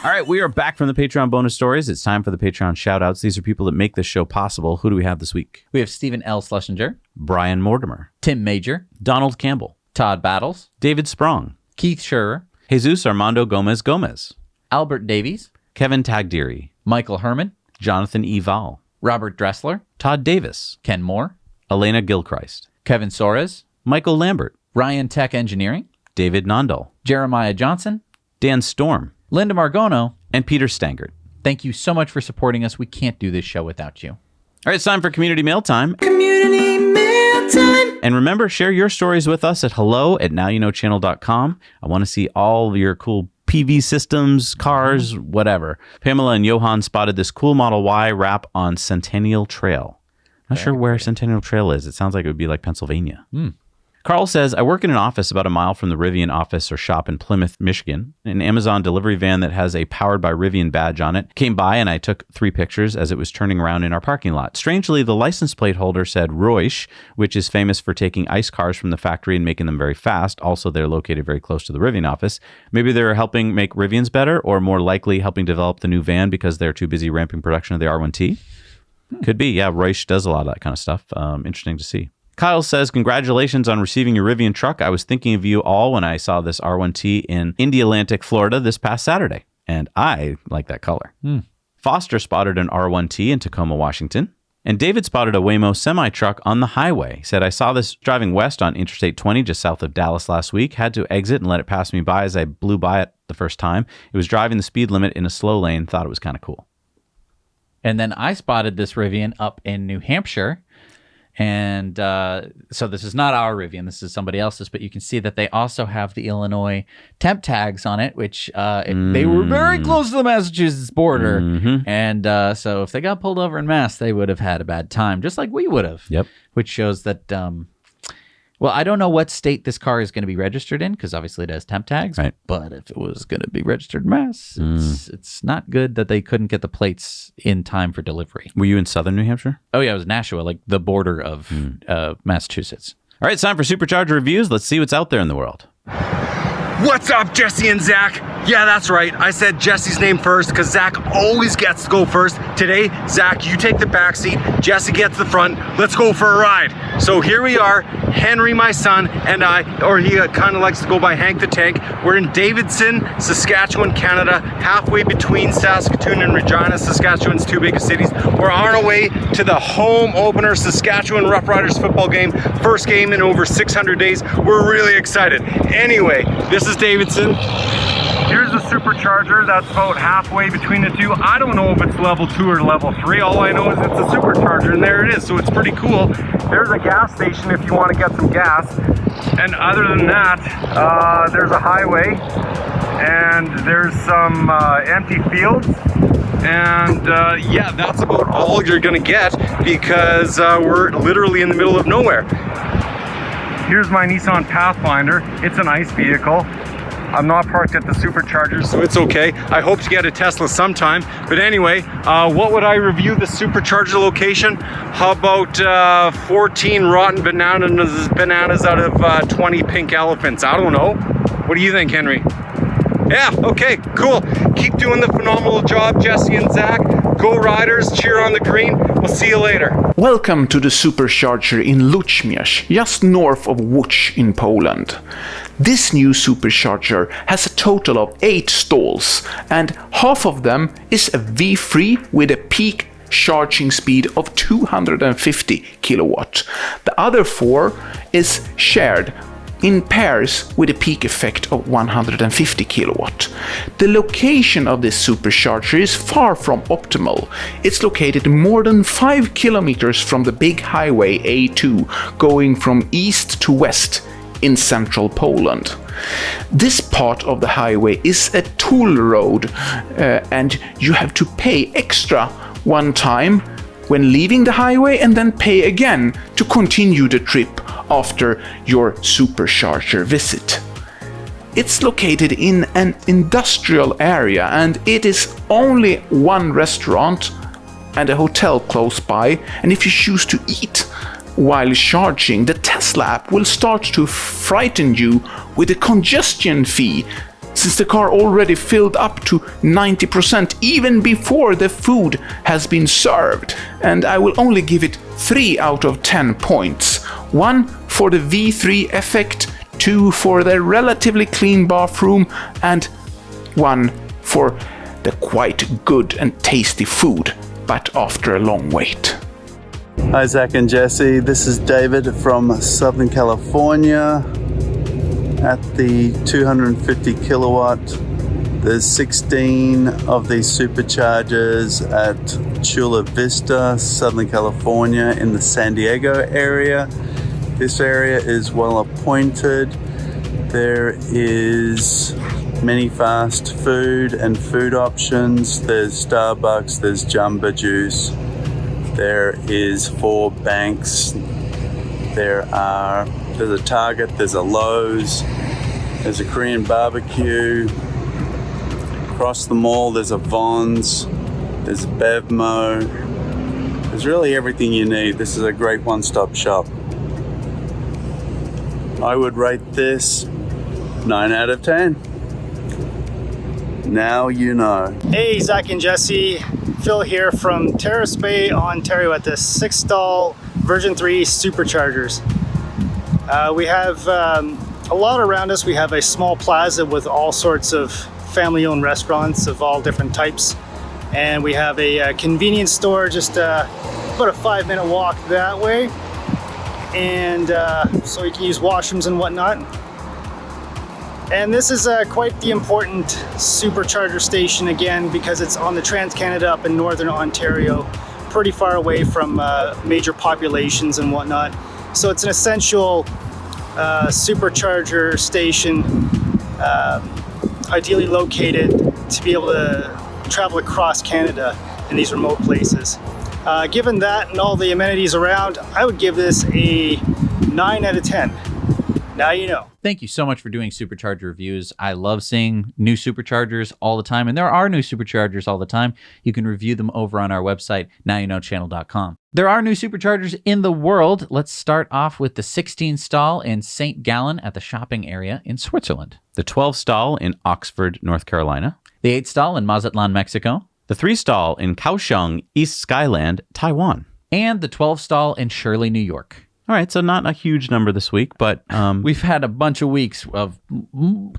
All right, we are back from the Patreon bonus stories. It's time for the Patreon shout-outs. These are people that make this show possible. Who do we have this week? We have Stephen L. Schlesinger, Brian Mortimer, Tim Major, Donald Campbell, Todd Battles, David Sprong, Keith Scherer, Jesus Armando Gomez, Albert Davies, Kevin Tagdiri, Michael Herman, Jonathan Eval, Robert Dressler, Todd Davis, Ken Moore, Elena Gilchrist, Kevin Soares, Michael Lambert, Ryan Tech Engineering, David Nondal, Jeremiah Johnson, Dan Storm, Linda Margono, and Peter Stangert. Thank you so much for supporting us. We can't do this show without you. All right, it's time for Community Mail Time. Community mail time. And remember, share your stories with us at hello@nowyouknowchannel.com. I want to see all your cool PV systems, cars, whatever. Pamela and Johan spotted this cool Model Y wrap on Centennial Trail. Not sure where Centennial Trail is. It sounds like it would be like Pennsylvania. Carl says, I work in an office about a mile from the Rivian office or shop in Plymouth, Michigan. An Amazon delivery van that has a Powered by Rivian badge on it came by and I took 3 pictures as it was turning around in our parking lot. Strangely, the license plate holder said Reusch, which is famous for taking ICE cars from the factory and making them very fast. Also, they're located very close to the Rivian office. Maybe they're helping make Rivians better, or more likely helping develop the new van because they're too busy ramping production of the R1T. Could be. Yeah, Reusch does a lot of that kind of stuff. Interesting to see. Kyle says, congratulations on receiving your Rivian truck. I was thinking of you all when I saw this R1T in Indialantic, Florida this past Saturday. And I like that color. Foster spotted an R1T in Tacoma, Washington. And David spotted a Waymo semi-truck on the highway. He said, I saw this driving west on Interstate 20 just south of Dallas last week. Had to exit and let it pass me by as I blew by it the first time. It was driving the speed limit in a slow lane. Thought it was kind of cool. And then I spotted this Rivian up in New Hampshire. And so this is not our Rivian, this is somebody else's, but you can see that they also have the Illinois temp tags on it, which they were very close to the Massachusetts border. And so if they got pulled over in Mass, they would have had a bad time, just like we would have. Yep. Which shows that, well, I don't know what state this car is going to be registered in, because obviously it has temp tags. Right. But if it was going to be registered in Mass, it's not good that they couldn't get the plates in time for delivery. Were you in southern New Hampshire? Oh, yeah, it was Nashua, like the border of Massachusetts. All right, it's time for Supercharger Reviews. Let's see what's out there in the world. What's up, Jesse and Zach? Yeah, that's right. I said Jesse's name first because Zach always gets to go first. Today, Zach, you take the back seat. Jesse gets the front. Let's go for a ride. So here we are, Henry, my son, and I, or he kind of likes to go by Hank the Tank. We're in Davidson, Saskatchewan, Canada, halfway between Saskatoon and Regina. Saskatchewan's two biggest cities. We're on our way to the home opener Saskatchewan Roughriders football game. First game in over 600 days. We're really excited. Anyway, this is Davidson. Here's the Supercharger. That's about halfway between the two. I don't know if it's level 2 or level 3. All I know is it's a Supercharger, and there it is. So it's pretty cool. There's a gas station if you want to get some gas. And other than that, there's a highway, and there's some empty fields. And yeah, that's about all you're gonna get because we're literally in the middle of nowhere. Here's my Nissan Pathfinder. It's a nice vehicle. I'm not parked at the Superchargers, so it's okay. I hope to get a Tesla sometime. But anyway, what would I review the Supercharger location? How about 14 rotten bananas out of 20 pink elephants? I don't know. What do you think, Henry? Yeah, okay, cool. Keep doing the phenomenal job, Jesse and Zach. Go Riders, cheer on the green. We'll see you later. Welcome to the Supercharger in Luczmierz, just north of Łódź in Poland. This new Supercharger has a total of 8 stalls, and half of them is a V3 with a peak charging speed of 250 kilowatt. The other 4 is shared in pairs with a peak effect of 150 kilowatt. The location of this Supercharger is far from optimal. It's located more than 5 kilometers from the big highway A2, going from east to west in central Poland. This part of the highway is a toll road, and you have to pay extra one time when leaving the highway and then pay again to continue the trip after your Supercharger visit. It's located in an industrial area, and it is only one restaurant and a hotel close by, and if you choose to eat while charging, the Tesla app will start to frighten you with a congestion fee, since the car already filled up to 90% even before the food has been served. And I will only give it 3 out of 10 points. 1 for the V3 effect, 2 for the relatively clean bathroom, and 1 for the quite good and tasty food, but after a long wait. Hi Zach and Jesse, this is David from Southern California. At the 250 kilowatt, there's 16 of these Superchargers at Chula Vista, Southern California in the San Diego area. This area is well appointed. There is many fast food and food options. There's Starbucks, there's Jamba Juice. There is 4 banks. There's a Target, there's a Lowe's, there's a Korean barbecue. Across the mall, there's a Vons, there's a Bevmo. There's really everything you need. This is a great one-stop shop. I would rate this 9 out of 10. Now you know. Hey, Zach and Jesse. Phil here from Terrace Bay, Ontario at the 6-stall Version 3 Superchargers. We have a lot around us. We have a small plaza with all sorts of family-owned restaurants of all different types. And we have a convenience store just about a 5-minute walk that way. And so you can use washrooms and whatnot. And this is quite the important Supercharger station again, because it's on the Trans-Canada up in Northern Ontario, pretty far away from major populations and whatnot. So it's an essential Supercharger station, ideally located to be able to travel across Canada in these remote places. Given that and all the amenities around, I would give this a 9 out of 10. Now you know. Thank you so much for doing Supercharger reviews. I love seeing new Superchargers all the time, and there are new Superchargers all the time. You can review them over on our website, nowyouknowchannel.com. There are new superchargers in the world. Let's start off with the 16 stall in St. Gallen at the shopping area in Switzerland. The 12 stall in Oxford, North Carolina. The 8 stall in Mazatlan, Mexico. The 3 stall in Kaohsiung, East Skyland, Taiwan. And the 12 stall in Shirley, New York. All right, so not a huge number this week, but... We've had a bunch of weeks of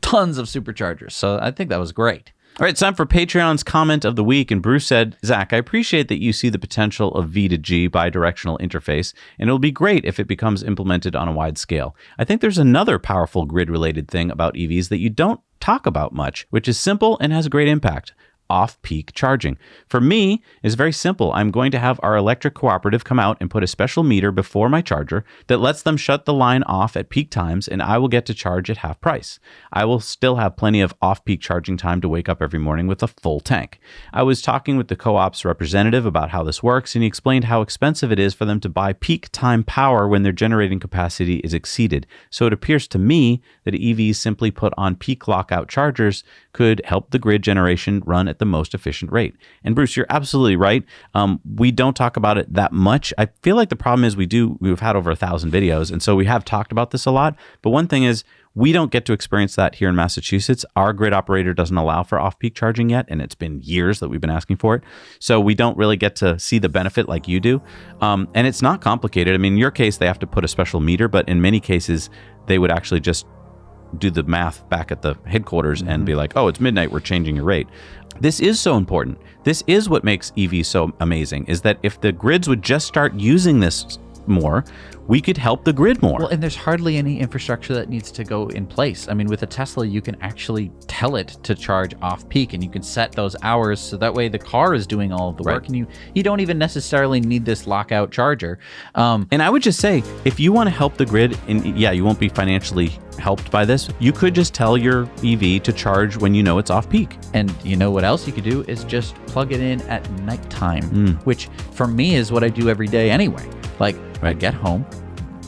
tons of superchargers, so I think that was great. All right, it's time for Patreon's comment of the week. And Bruce said, Zach, I appreciate that you see the potential of V to G bidirectional interface, and it'll be great if it becomes implemented on a wide scale. I think there's another powerful grid-related thing about EVs that you don't talk about much, which is simple and has a great impact. Off-peak charging. For me, it's very simple. I'm going to have our electric cooperative come out and put a special meter before my charger that lets them shut the line off at peak times, and I will get to charge at half price. I will still have plenty of off-peak charging time to wake up every morning with a full tank. I was talking with the co-op's representative about how this works, and he explained how expensive it is for them to buy peak time power when their generating capacity is exceeded. So it appears to me that EVs simply put on peak lockout chargers could help the grid generation run at the most efficient rate. And Bruce, you're absolutely right. We don't talk about it that much. I feel like the problem is we've had over 1,000 videos, and so we have talked about this a lot. But one thing is, we don't get to experience that here in Massachusetts. Our grid operator doesn't allow for off-peak charging yet, and it's been years that we've been asking for it. So we don't really get to see the benefit like you do. And it's not complicated. I mean, in your case, they have to put a special meter, but in many cases, they would actually just do the math back at the headquarters and be like, oh, it's midnight, we're changing your rate. This is so important. This is what makes EVs so amazing, is that if the grids would just start using this more, we could help the grid more. Well, and there's hardly any infrastructure that needs to go in place. I mean, with a Tesla, you can actually tell it to charge off peak, and you can set those hours so that way the car is doing all of the work, and you don't even necessarily need this lockout charger. And I would just say, if you want to help the grid, and yeah, you won't be financially helped by this, you could just tell your EV to charge when you know it's off peak. And you know what else you could do is just plug it in at nighttime, which for me is what I do every day anyway. Like, I get home,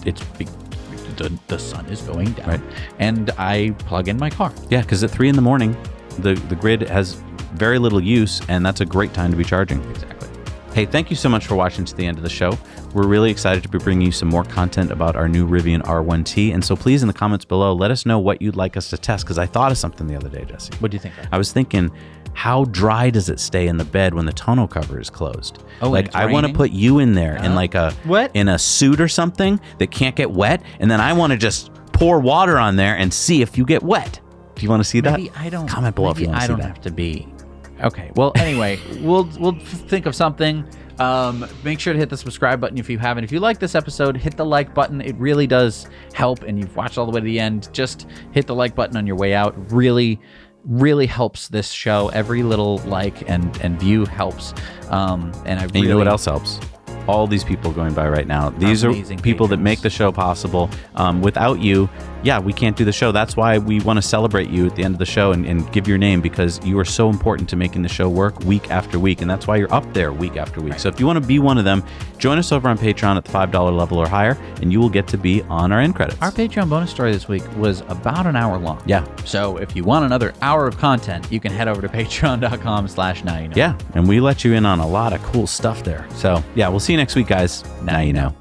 the sun is going down, and I plug in my car. Yeah, because at 3 in the morning, the grid has very little use, and that's a great time to be charging. Exactly. Hey, thank you so much for watching to the end of the show. We're really excited to be bringing you some more content about our new Rivian R1T, and so please in the comments below, let us know what you'd like us to test, because I thought of something the other day, Jesse. What do you think? I was thinking, how dry does it stay in the bed when the tonneau cover is closed? Oh, like I want to put you in there in like in a suit or something that can't get wet, and then I want to just pour water on there and see if you get wet. Do you want to see that? I don't. Comment below if you want to see that. I don't have to be. Okay. Well, anyway, we'll think of something. Make sure to hit the subscribe button if you haven't. If you like this episode, hit the like button. It really does help. And you've watched all the way to the end, just hit the like button on your way out. Really helps this show. Every little like and view helps. And you know what else helps? All these people going by right now. These are people that make the show possible. Without you, we can't do the show. That's why we want to celebrate you at the end of the show and give your name, because you are so important to making the show work week after week. And that's why you're up there week after week. So if you want to be one of them, join us over on Patreon at the $5 level or higher, and you will get to be on our end credits. Our Patreon bonus story this week was about an hour long. Yeah. So if you want another hour of content, you can head over to patreon.com/nowyouknow. Yeah. And we let you in on a lot of cool stuff there. So yeah, we'll see you next week, guys. Now you know.